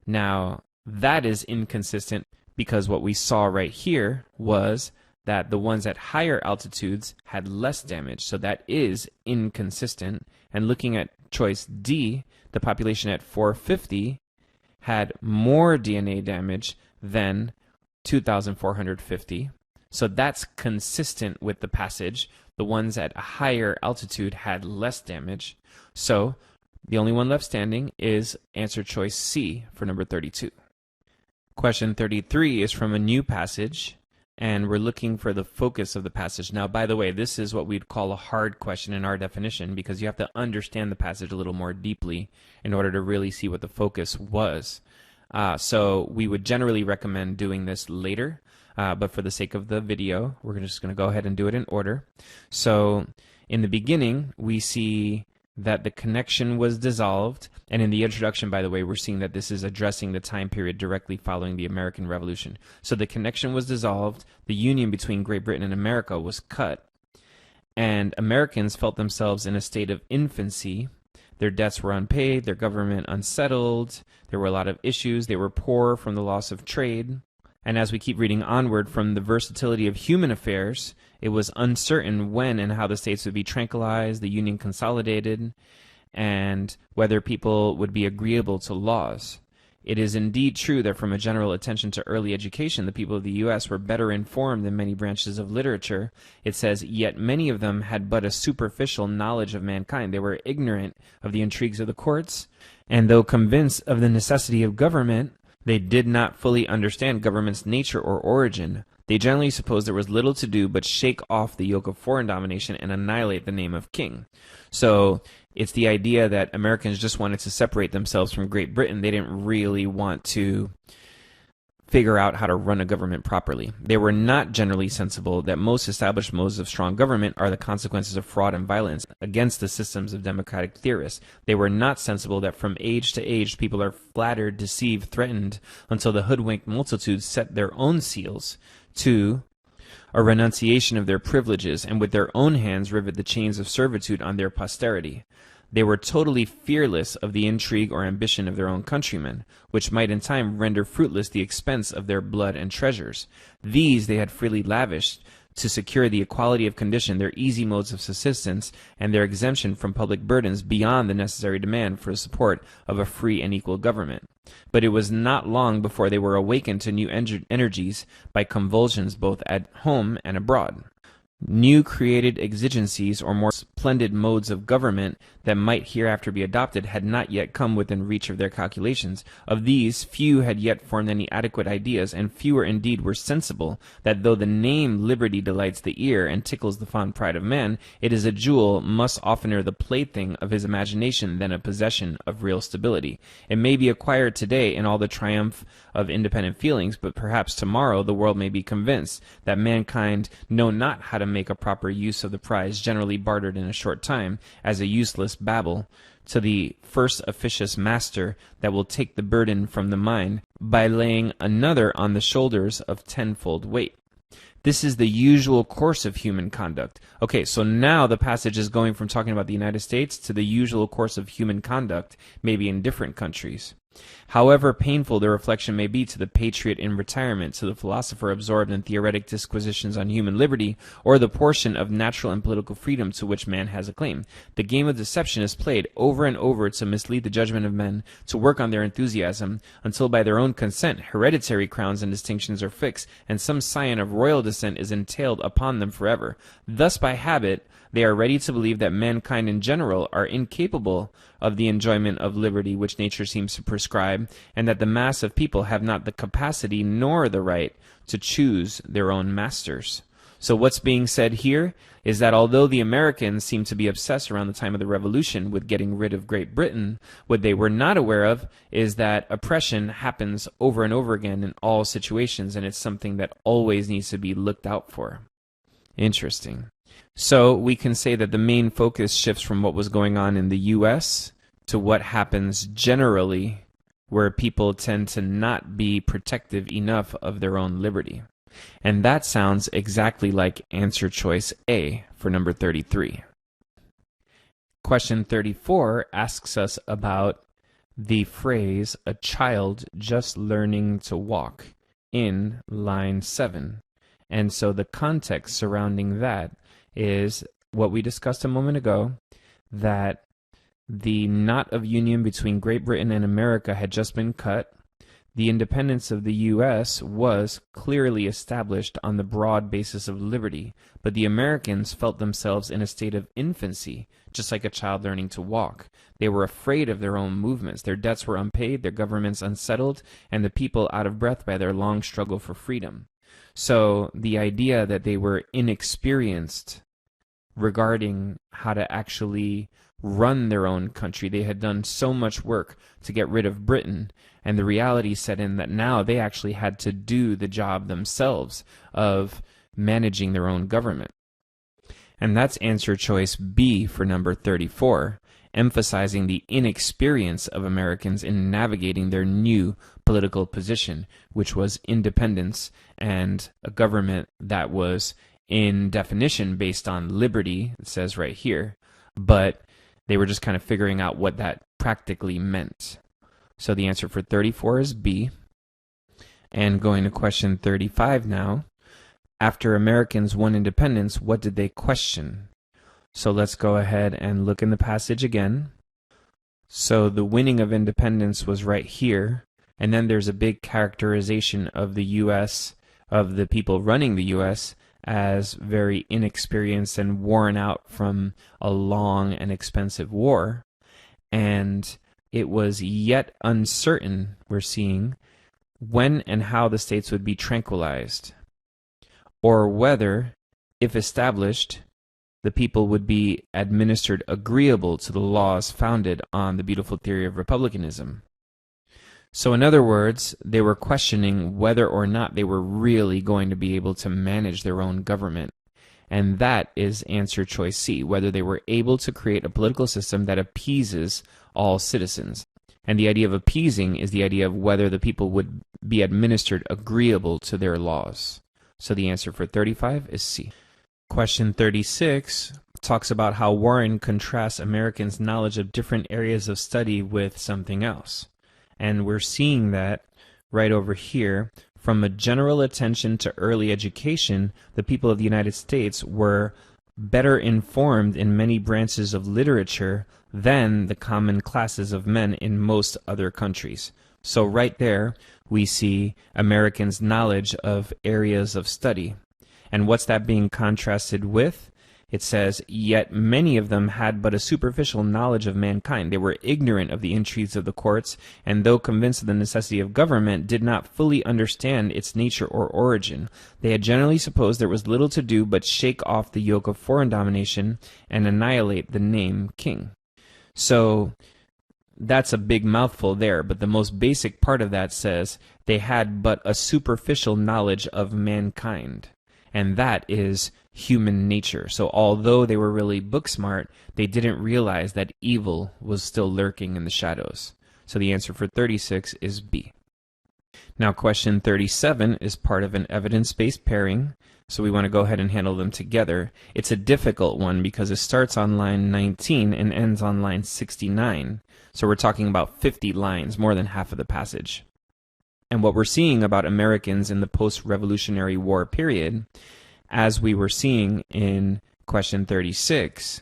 Now, that is inconsistent because what we saw right here was that the ones at higher altitudes had less damage. So that is inconsistent. And looking at choice D, the population at 450 had more DNA damage than 2,450. So that's consistent with the passage. The ones at a higher altitude had less damage. So the only one left standing is answer choice C for number 32. Question 33 is from a new passage, and we're looking for the focus of the passage. Now, by the way, this is what we'd call a hard question in our definition because you have to understand the passage a little more deeply in order to really see what the focus was. So we would generally recommend doing this later. But for the sake of the video, we're just going to go ahead and do it in order. So in the beginning, we see that the connection was dissolved. And in the introduction, by the way, we're seeing that this is addressing the time period directly following the American Revolution. So the connection was dissolved. The union between Great Britain and America was cut. And Americans felt themselves in a state of infancy. Their debts were unpaid, their government unsettled. There were a lot of issues. They were poor from the loss of trade. And as we keep reading onward from the versatility of human affairs, it was uncertain when and how the states would be tranquilized, the union consolidated, and whether people would be agreeable to laws. It is indeed true that from a general attention to early education, the people of the U.S. were better informed than many branches of literature. It says, yet many of them had but a superficial knowledge of mankind. They were ignorant of the intrigues of the courts, and though convinced of the necessity of government, they did not fully understand government's nature or origin. They generally supposed there was little to do but shake off the yoke of foreign domination and annihilate the name of king. So it's the idea that Americans just wanted to separate themselves from Great Britain. They didn't really want to figure out how to run a government properly. They were not generally sensible that most established modes of strong government are the consequences of fraud and violence against the systems of democratic theorists. They were not sensible that from age to age people are flattered, deceived, threatened, until the hoodwinked multitudes set their own seals to a renunciation of their privileges, and with their own hands rivet the chains of servitude on their posterity. They were totally fearless of the intrigue or ambition of their own countrymen, which might in time render fruitless the expense of their blood and treasures. These they had freely lavished to secure the equality of condition, their easy modes of subsistence, and their exemption from public burdens beyond the necessary demand for the support of a free and equal government. But it was not long before they were awakened to new energies by convulsions both at home and abroad. New created exigencies or more splendid modes of government that might hereafter be adopted had not yet come within reach of their calculations. Of these, few had yet formed any adequate ideas, and fewer indeed were sensible that though the name liberty delights the ear and tickles the fond pride of man, it is a jewel much oftener the plaything of his imagination than a possession of real stability. It may be acquired today in all the triumph of independent feelings, but perhaps tomorrow the world may be convinced that mankind know not how to make a proper use of the prize generally bartered in a short time as a useless babble to the first officious master that will take the burden from the mind by laying another on the shoulders of tenfold weight. This is the usual course of human conduct. Okay, so now the passage is going from talking about the United States to the usual course of human conduct, maybe in different countries. However painful the reflection may be to the patriot in retirement, to the philosopher absorbed in theoretic disquisitions on human liberty, or the portion of natural and political freedom to which man has a claim, the game of deception is played over and over to mislead the judgment of men, to work on their enthusiasm, until by their own consent hereditary crowns and distinctions are fixed, and some scion of royal descent is entailed upon them forever. Thus by habit they are ready to believe that mankind in general are incapable of the enjoyment of liberty which nature seems to prescribe, and that the mass of people have not the capacity nor the right to choose their own masters. So what's being said here is that although the Americans seem to be obsessed around the time of the Revolution with getting rid of Great Britain, what they were not aware of is that oppression happens over and over again in all situations, and it's something that always needs to be looked out for. Interesting. So we can say that the main focus shifts from what was going on in the U.S. to what happens generally, where people tend to not be protective enough of their own liberty. And that sounds exactly like answer choice A for number 33. Question 34 asks us about the phrase, a child just learning to walk, in line 7. And so the context surrounding that is what we discussed a moment ago, that the knot of union between Great Britain and America had just been cut. The independence of the U.S. was clearly established on the broad basis of liberty, but the Americans felt themselves in a state of infancy, just like a child learning to walk. They were afraid of their own movements. Their debts were unpaid, their governments unsettled, and the people out of breath by their long struggle for freedom. So the idea that they were inexperienced regarding how to actually run their own country, they had done so much work to get rid of Britain, and the reality set in that now they actually had to do the job themselves of managing their own government. And that's answer choice B for number 34, emphasizing the inexperience of Americans in navigating their new political position, which was independence and a government that was in definition based on liberty, it says right here, but they were just kind of figuring out what that practically meant. So the answer for 34 is B. And going to question 35 now, after Americans won independence, what did they question? So let's go ahead and look in the passage again. So the winning of independence was right here, and then there's a big characterization of the U.S., of the people running the U.S., as very inexperienced and worn out from a long and expensive war. And it was yet uncertain, we're seeing, when and how the states would be tranquilized, or whether, if established, the people would be administered agreeable to the laws founded on the beautiful theory of republicanism. So in other words, they were questioning whether or not they were really going to be able to manage their own government. And that is answer choice C, whether they were able to create a political system that appeases all citizens. And the idea of appeasing is the idea of whether the people would be administered agreeable to their laws. So the answer for 35 is C. Question 36 talks about how Warren contrasts Americans' knowledge of different areas of study with something else. And we're seeing that right over here. From a general attention to early education, the people of the United States were better informed in many branches of literature than the common classes of men in most other countries. So right there, we see Americans' knowledge of areas of study. And what's that being contrasted with? It says, yet many of them had but a superficial knowledge of mankind. They were ignorant of the intrigues of the courts, and though convinced of the necessity of government, did not fully understand its nature or origin. They had generally supposed there was little to do but shake off the yoke of foreign domination and annihilate the name king. So that's a big mouthful there, but the most basic part of that says they had but a superficial knowledge of mankind. And that is human nature. So although they were really book smart, they didn't realize that evil was still lurking in the shadows. So the answer for 36 is B. Now, question 37 is part of an evidence-based pairing, so we want to go ahead and handle them together. It's a difficult one because it starts on line 19 and ends on line 69. So we're talking about 50 lines, more than half of the passage. And what we're seeing about Americans in the post-Revolutionary War period, as we were seeing in question 36,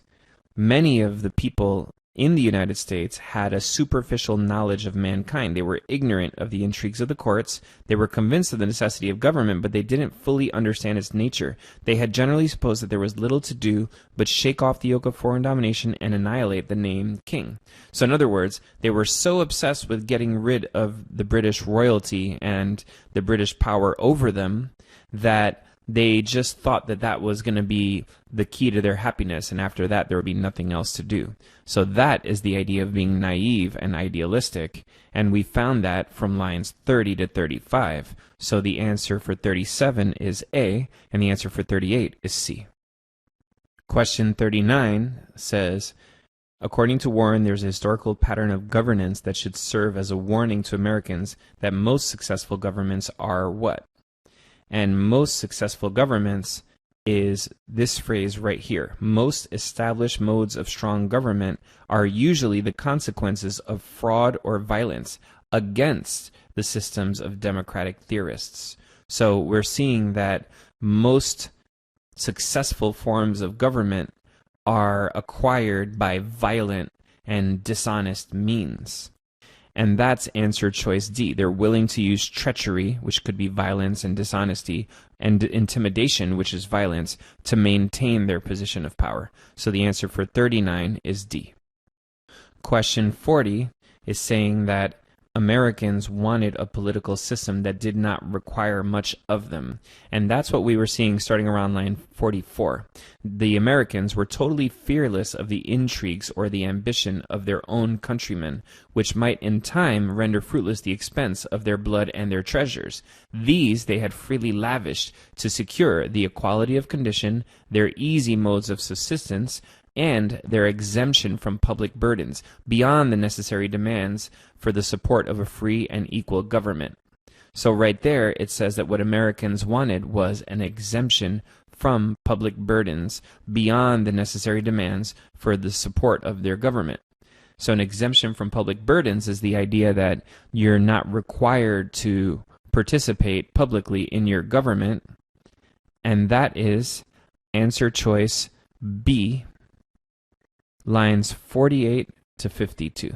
many of the people in the United States had a superficial knowledge of mankind. They were ignorant of the intrigues of the courts. They were convinced of the necessity of government, but they didn't fully understand its nature. They had generally supposed that there was little to do but shake off the yoke of foreign domination and annihilate the name king. So in other words, they were so obsessed with getting rid of the British royalty and the British power over them that they just thought that that was going to be the key to their happiness, and after that there would be nothing else to do. So that is the idea of being naive and idealistic, and we found that from lines 30 to 35. So the answer for 37 is A, and the answer for 38 is C. Question 39 says, according to Warren, there's a historical pattern of governance that should serve as a warning to Americans that most successful governments are what? And most successful governments is this phrase right here. Most established modes of strong government are usually the consequences of fraud or violence against the systems of democratic theorists. So we're seeing that most successful forms of government are acquired by violent and dishonest means. And that's answer choice D. They're willing to use treachery, which could be violence and dishonesty, and intimidation, which is violence, to maintain their position of power. So the answer for 39 is D. Question 40 is saying that Americans wanted a political system that did not require much of them. And that's what we were seeing starting around line 44. The Americans were totally fearless of the intrigues or the ambition of their own countrymen, which might in time render fruitless the expense of their blood and their treasures. These they had freely lavished to secure the equality of condition, their easy modes of subsistence, and their exemption from public burdens, beyond the necessary demands for the support of a free and equal government. So right there, it says that what Americans wanted was an exemption from public burdens, beyond the necessary demands for the support of their government. So an exemption from public burdens is the idea that you're not required to participate publicly in your government, and that is answer choice B, lines 48 to 52.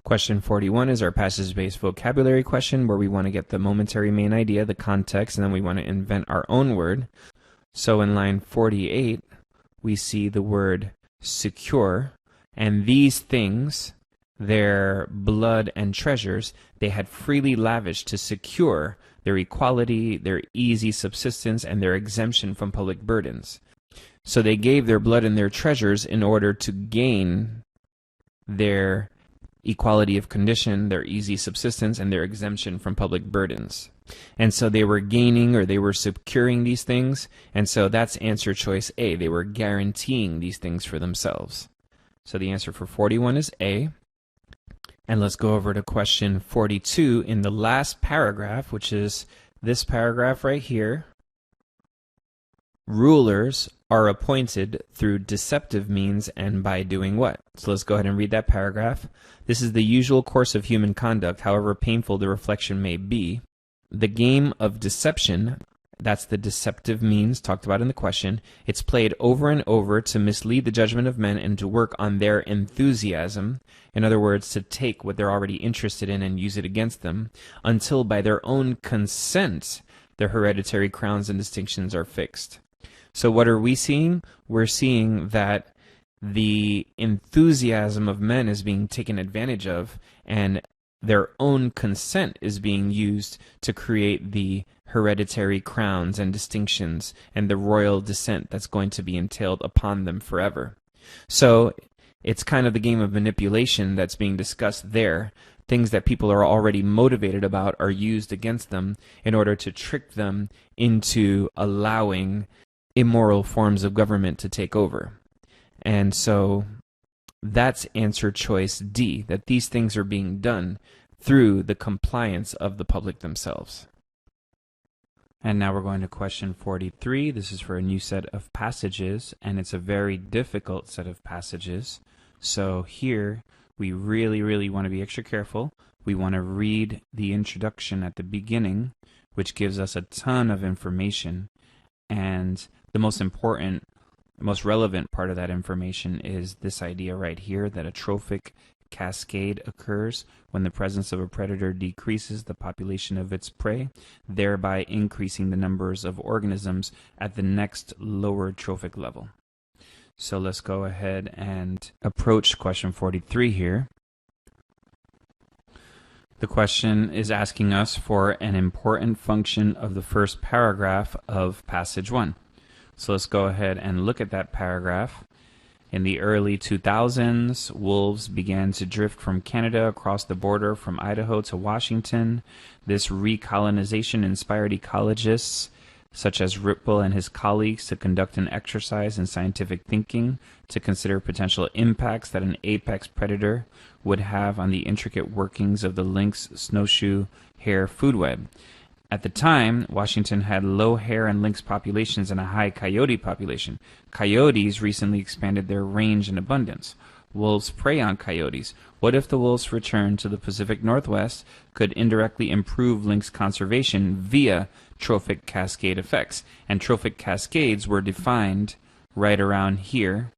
Question 41 is our passage-based vocabulary question where we want to get the momentary main idea, the context, and then we want to invent our own word. So in line 48, we see the word secure, and these things, their blood and treasures, they had freely lavished to secure their equality, their easy subsistence, and their exemption from public burdens. So they gave their blood and their treasures in order to gain their equality of condition, their easy subsistence, and their exemption from public burdens. And so they were gaining, or they were securing these things, and so that's answer choice A. They were guaranteeing these things for themselves. So the answer for 41 is A. And let's go over to question 42 in the last paragraph, which is this paragraph right here. Rulers are appointed through deceptive means and by doing what? So let's go ahead and read that paragraph. This is the usual course of human conduct, however painful the reflection may be. The game of deception, that's the deceptive means talked about in the question, it's played over and over to mislead the judgment of men and to work on their enthusiasm, in other words, to take what they're already interested in and use it against them, until by their own consent their hereditary crowns and distinctions are fixed. So what are we seeing? We're seeing that the enthusiasm of men is being taken advantage of, and their own consent is being used to create the hereditary crowns and distinctions and the royal descent that's going to be entailed upon them forever. So it's kind of the game of manipulation that's being discussed there. Things that people are already motivated about are used against them in order to trick them into allowing immoral forms of government to take over. And so that's answer choice D, that these things are being done through the compliance of the public themselves. And now we're going to question 43. This is for a new set of passages, and it's a very difficult set of passages. So here, we really want to be extra careful. We want to read the introduction at the beginning, which gives us a ton of information. And the most important, most relevant part of that information is this idea right here, that a trophic cascade occurs when the presence of a predator decreases the population of its prey, thereby increasing the numbers of organisms at the next lower trophic level. So let's go ahead and approach question 43 here. The question is asking us for an important function of the first paragraph of passage 1. So let's go ahead and look at that paragraph. In the early 2000s, wolves began to drift from Canada across the border from Idaho to Washington. This recolonization inspired ecologists such as Ripple and his colleagues to conduct an exercise in scientific thinking to consider potential impacts that an apex predator would have on the intricate workings of the lynx snowshoe hare food web. At the time, Washington had low hare and lynx populations and a high coyote population. Coyotes recently expanded their range and abundance. Wolves prey on coyotes. What if the wolves' return to the Pacific Northwest could indirectly improve lynx conservation via trophic cascade effects? And trophic cascades were defined right around here,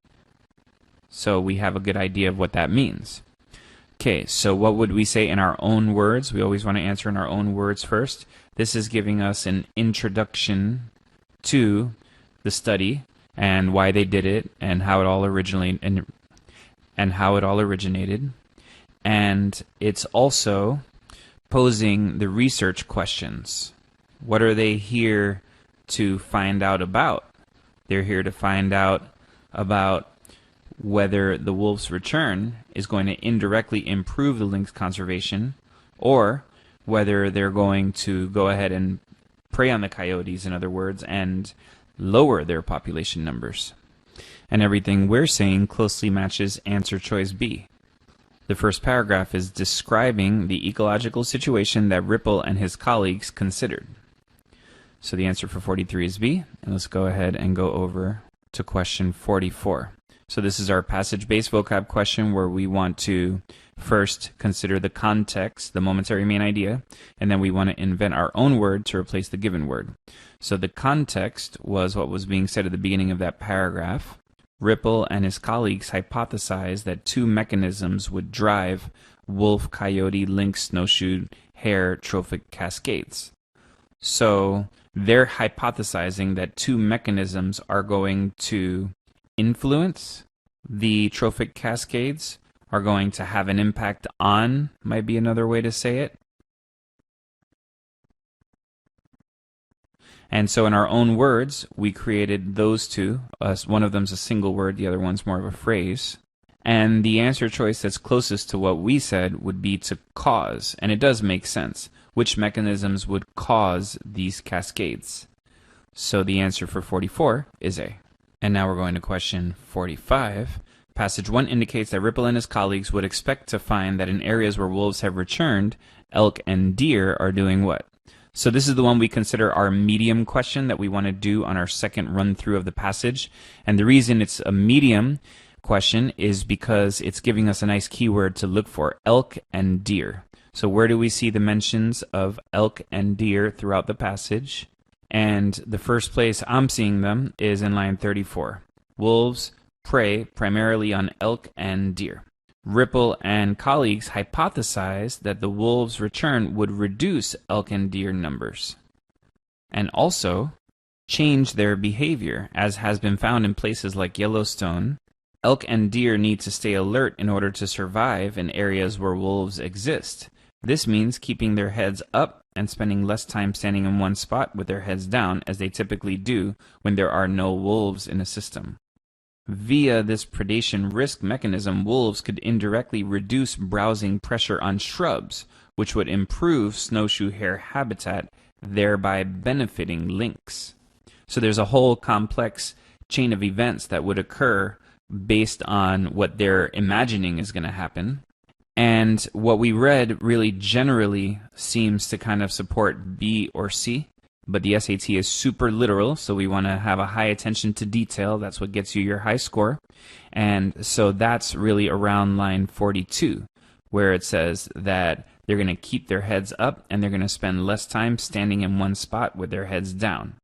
so we have a good idea of what that means. Okay, so what would we say in our own words? We always want to answer in our own words first. This is giving us an introduction to the study and why they did it and how it all originated. And it's also posing the research questions. What are they here to find out about? They're here to find out about whether the wolf's return is going to indirectly improve the lynx conservation, or whether they're going to go ahead and prey on the coyotes, in other words, and lower their population numbers. And everything we're saying closely matches answer choice B. The first paragraph is describing the ecological situation that Ripple and his colleagues considered. So the answer for 43 is B, and let's go ahead and go over to question 44. So this is our passage-based vocab question where we want to first consider the context, the momentary main idea, and then we want to invent our own word to replace the given word. So the context was what was being said at the beginning of that paragraph. Ripple and his colleagues hypothesized that two mechanisms would drive wolf, coyote, lynx, snowshoe, hare trophic cascades. So they're hypothesizing that two mechanisms are going to influence the trophic cascades, are going to have an impact on, might be another way to say it. And so in our own words, we created those two. One of them's a single word, the other one's more of a phrase. And the answer choice that's closest to what we said would be to cause. And it does make sense. Which mechanisms would cause these cascades? So the answer for 44 is A. And now we're going to question 45. Passage 1 indicates that Ripple and his colleagues would expect to find that in areas where wolves have returned, elk and deer are doing what? So this is the one we consider our medium question that we want to do on our second run-through of the passage. And the reason it's a medium question is because it's giving us a nice keyword to look for, elk and deer. So where do we see the mentions of elk and deer throughout the passage? And the first place I'm seeing them is in line 34. Wolves prey primarily on elk and deer. Ripple and colleagues hypothesized that the wolves' return would reduce elk and deer numbers and also change their behavior, as has been found in places like Yellowstone. Elk and deer need to stay alert in order to survive in areas where wolves exist. This means keeping their heads up and spending less time standing in one spot with their heads down, as they typically do when there are no wolves in a system. Via this predation risk mechanism, wolves could indirectly reduce browsing pressure on shrubs, which would improve snowshoe hare habitat, thereby benefiting lynx. So there's a whole complex chain of events that would occur based on what they're imagining is going to happen. And what we read really generally seems to kind of support B or C, but the SAT is super literal, so we want to have a high attention to detail. That's what gets you your high score. And so that's really around line 42, where it says that they're going to keep their heads up and they're going to spend less time standing in one spot with their heads down.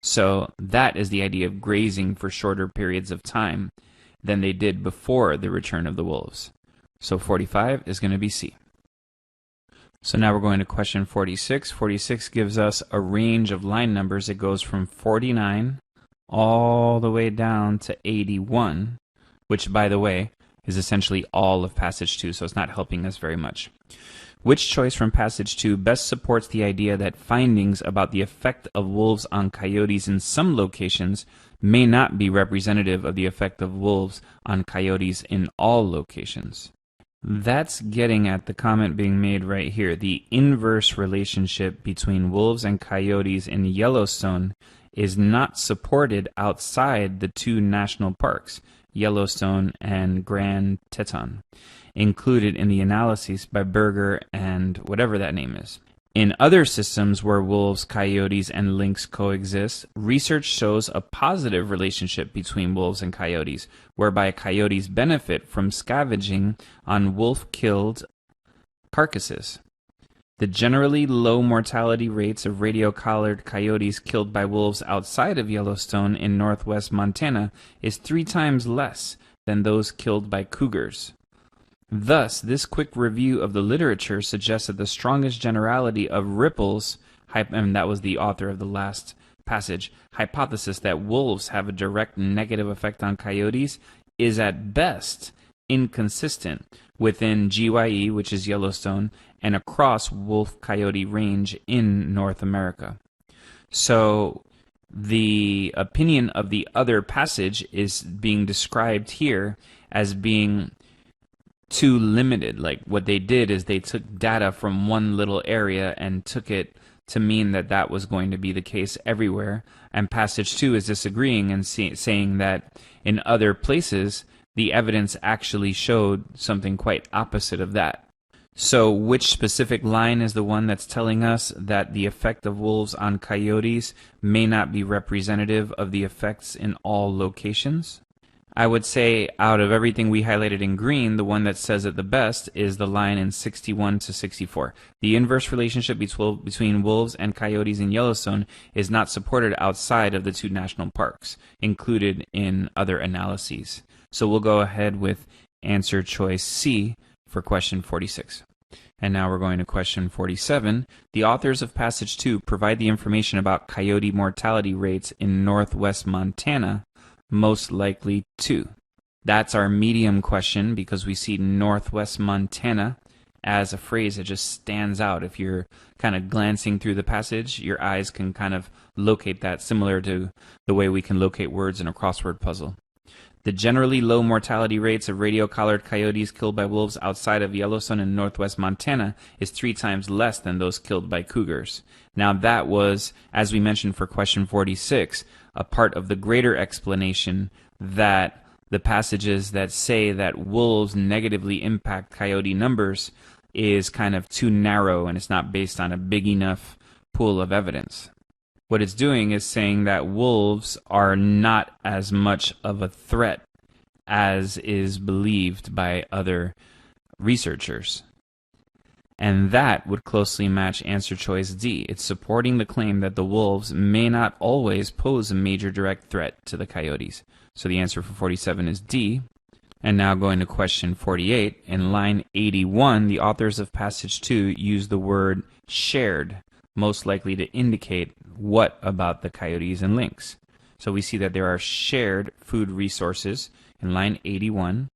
So that is the idea of grazing for shorter periods of time than they did before the return of the wolves. So 45 is going to be C. So now we're going to question 46. 46 gives us a range of line numbers. It goes from 49 all the way down to 81, which, by the way, is essentially all of passage 2, so it's not helping us very much. Which choice from passage 2 best supports the idea that findings about the effect of wolves on coyotes in some locations may not be representative of the effect of wolves on coyotes in all locations? That's getting at the comment being made right here. The inverse relationship between wolves and coyotes in Yellowstone is not supported outside the two national parks, Yellowstone and Grand Teton, included in the analyses by Berger and whatever that name is. In other systems where wolves, coyotes, and lynx coexist, research shows a positive relationship between wolves and coyotes, whereby coyotes benefit from scavenging on wolf-killed carcasses. The generally low mortality rates of radio-collared coyotes killed by wolves outside of Yellowstone in northwest Montana is 3 times less than those killed by cougars. Thus, this quick review of the literature suggests that the strongest generality of Ripple's, and that was the author of the last passage, hypothesis that wolves have a direct negative effect on coyotes is at best inconsistent within GYE, which is Yellowstone, and across wolf-coyote range in North America. So the opinion of the other passage is being described here as being too limited. Like what they did is they took data from one little area and took it to mean that that was going to be the case everywhere. And passage 2 is disagreeing and saying that in other places the evidence actually showed something quite opposite of that. So which specific line is the one that's telling us that the effect of wolves on coyotes may not be representative of the effects in all locations? I would say out of everything we highlighted in green, the one that says it the best is the line in 61 to 64. The inverse relationship between wolves and coyotes in Yellowstone is not supported outside of the two national parks, included in other analyses. So we'll go ahead with answer choice C for question 46. And now we're going to question 47. The authors of passage 2 provide the information about coyote mortality rates in northwest Montana, most likely to. That's our medium question because we see northwest Montana as a phrase that just stands out. If you're kind of glancing through the passage, your eyes can kind of locate that, similar to the way we can locate words in a crossword puzzle. The generally low mortality rates of radio-collared coyotes killed by wolves outside of Yellowstone and northwest Montana is 3 times less than those killed by cougars. Now that was, as we mentioned for question 46, a part of the greater explanation that the passages that say that wolves negatively impact coyote numbers is kind of too narrow and it's not based on a big enough pool of evidence. What it's doing is saying that wolves are not as much of a threat as is believed by other researchers. And that would closely match answer choice D. It's supporting the claim that the wolves may not always pose a major direct threat to the coyotes. So the answer for 47 is D. And now going to question 48. In line 81, the authors of passage 2 use the word shared, most likely to indicate what about the coyotes and lynx. So we see that there are shared food resources in line 81,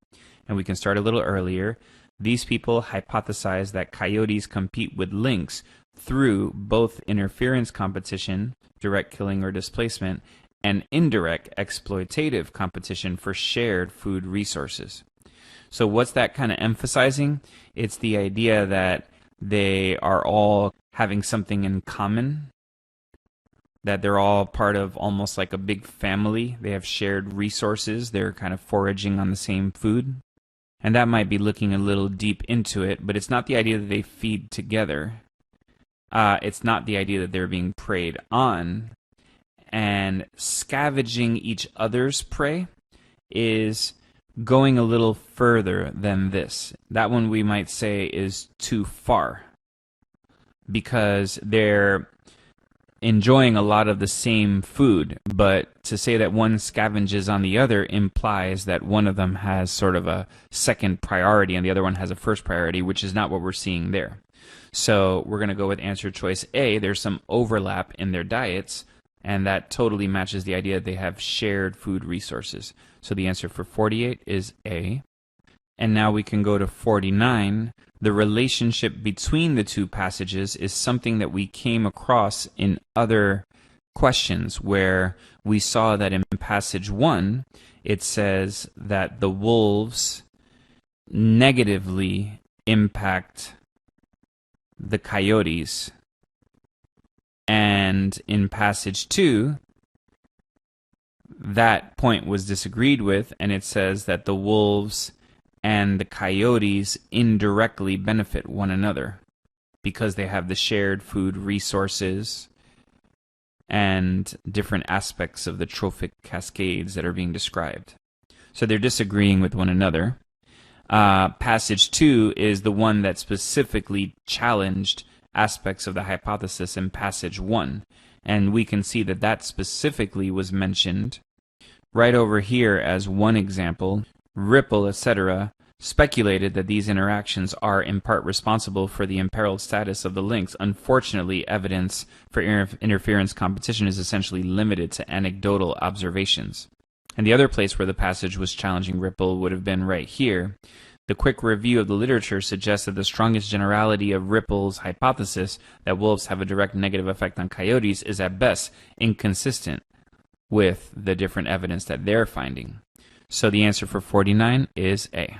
and we can start a little earlier. These people hypothesize that coyotes compete with lynx through both interference competition, direct killing or displacement, and indirect exploitative competition for shared food resources. So what's that kind of emphasizing? It's the idea that they are all having something in common, that they're all part of almost like a big family. They have shared resources. They're kind of foraging on the same food. And that might be looking a little deep into it, but it's not the idea that they feed together. It's not the idea that they're being preyed on. And scavenging each other's prey is going a little further than this. That one we might say is too far, because they're enjoying a lot of the same food, but to say that one scavenges on the other implies that one of them has sort of a second priority and the other one has a first priority, which is not what we're seeing there. So we're going to go with answer choice A. There's some overlap in their diets, and that totally matches the idea that they have shared food resources. So the answer for 48 is A. And now we can go to 49. The relationship between the two passages is something that we came across in other questions, where we saw that in passage 1, it says that the wolves negatively impact the coyotes. And in passage 2, that point was disagreed with, and it says that the wolves and the coyotes indirectly benefit one another because they have the shared food resources and different aspects of the trophic cascades that are being described. So they're disagreeing with one another. Passage 2 is the one that specifically challenged aspects of the hypothesis in passage 1. And we can see that that specifically was mentioned right over here as one example. Ripple, etc., speculated that these interactions are in part responsible for the imperiled status of the lynx. Unfortunately, evidence for interference competition is essentially limited to anecdotal observations. And the other place where the passage was challenging Ripple would have been right here. The quick review of the literature suggests that the strongest generality of Ripple's hypothesis that wolves have a direct negative effect on coyotes is at best inconsistent with the different evidence that they're finding. So the answer for 49 is A.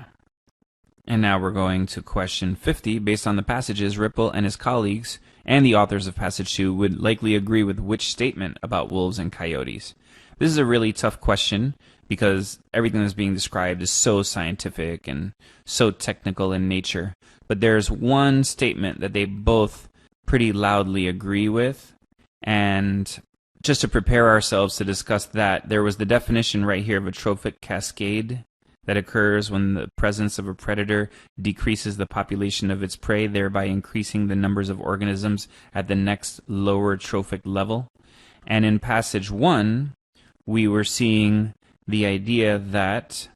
And now we're going to question 50. Based on the passages, Ripple and his colleagues and the authors of passage 2 would likely agree with which statement about wolves and coyotes? This is a really tough question because everything that's being described is so scientific and so technical in nature. But there's one statement that they both pretty loudly agree with, and just to prepare ourselves to discuss that, there was the definition right here of a trophic cascade that occurs when the presence of a predator decreases the population of its prey, thereby increasing the numbers of organisms at the next lower trophic level. And in passage 1, we were seeing the idea that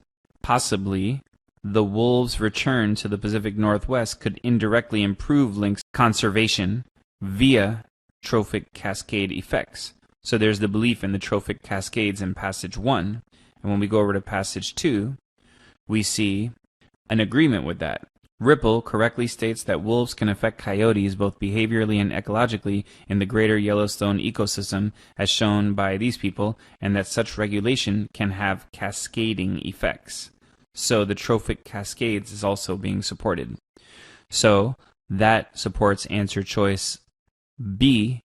possibly the wolves' return to the Pacific Northwest could indirectly improve lynx conservation via trophic cascade effects. So there's the belief in the trophic cascades in passage 1, and when we go over to passage 2, we see an agreement with that. Ripple correctly states that wolves can affect coyotes both behaviorally and ecologically in the greater Yellowstone ecosystem, as shown by these people, and that such regulation can have cascading effects. So the trophic cascades is also being supported. So that supports answer choice B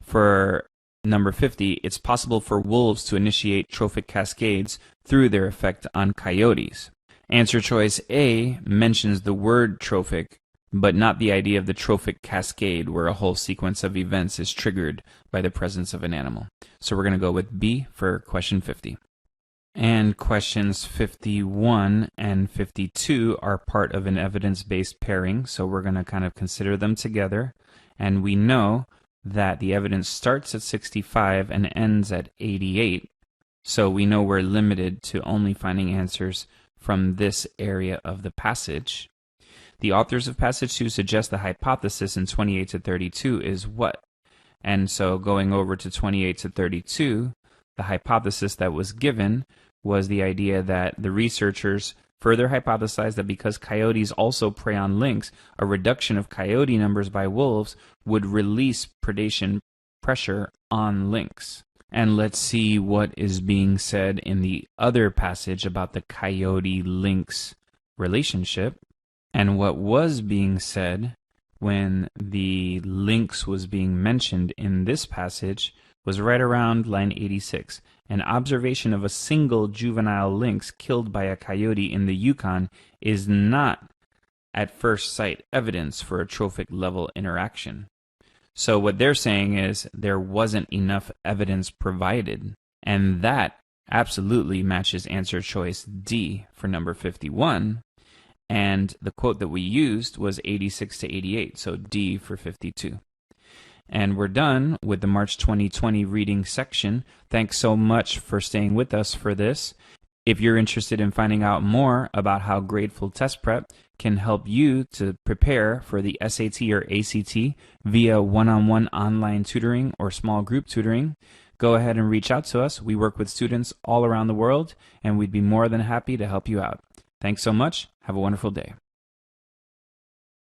for number 50. It's possible for wolves to initiate trophic cascades through their effect on coyotes. Answer choice A mentions the word trophic, but not the idea of the trophic cascade, where a whole sequence of events is triggered by the presence of an animal. So we're going to go with B for question 50. And questions 51 and 52 are part of an evidence-based pairing, so we're going to kind of consider them together. And we know that the evidence starts at 65 and ends at 88, so we know we're limited to only finding answers from this area of the passage. The authors of passage 2 suggest the hypothesis in 28 to 32 is what? And so going over to 28 to 32, the hypothesis that was given was the idea that the researchers further hypothesized that because coyotes also prey on lynx, a reduction of coyote numbers by wolves would release predation pressure on lynx. And let's see what is being said in the other passage about the coyote-lynx relationship. And what was being said when the lynx was being mentioned in this passage was right around line 86. An observation of a single juvenile lynx killed by a coyote in the Yukon is not, at first sight, evidence for a trophic level interaction. So what they're saying is there wasn't enough evidence provided, and that absolutely matches answer choice D for number 51, and the quote that we used was 86 to 88, so D for 52. And we're done with the March 2020 reading section. Thanks so much for staying with us for this. If you're interested in finding out more about how Gradeful Test Prep can help you to prepare for the SAT or ACT via one-on-one online tutoring or small group tutoring, go ahead and reach out to us. We work with students all around the world, and we'd be more than happy to help you out. Thanks so much. Have a wonderful day.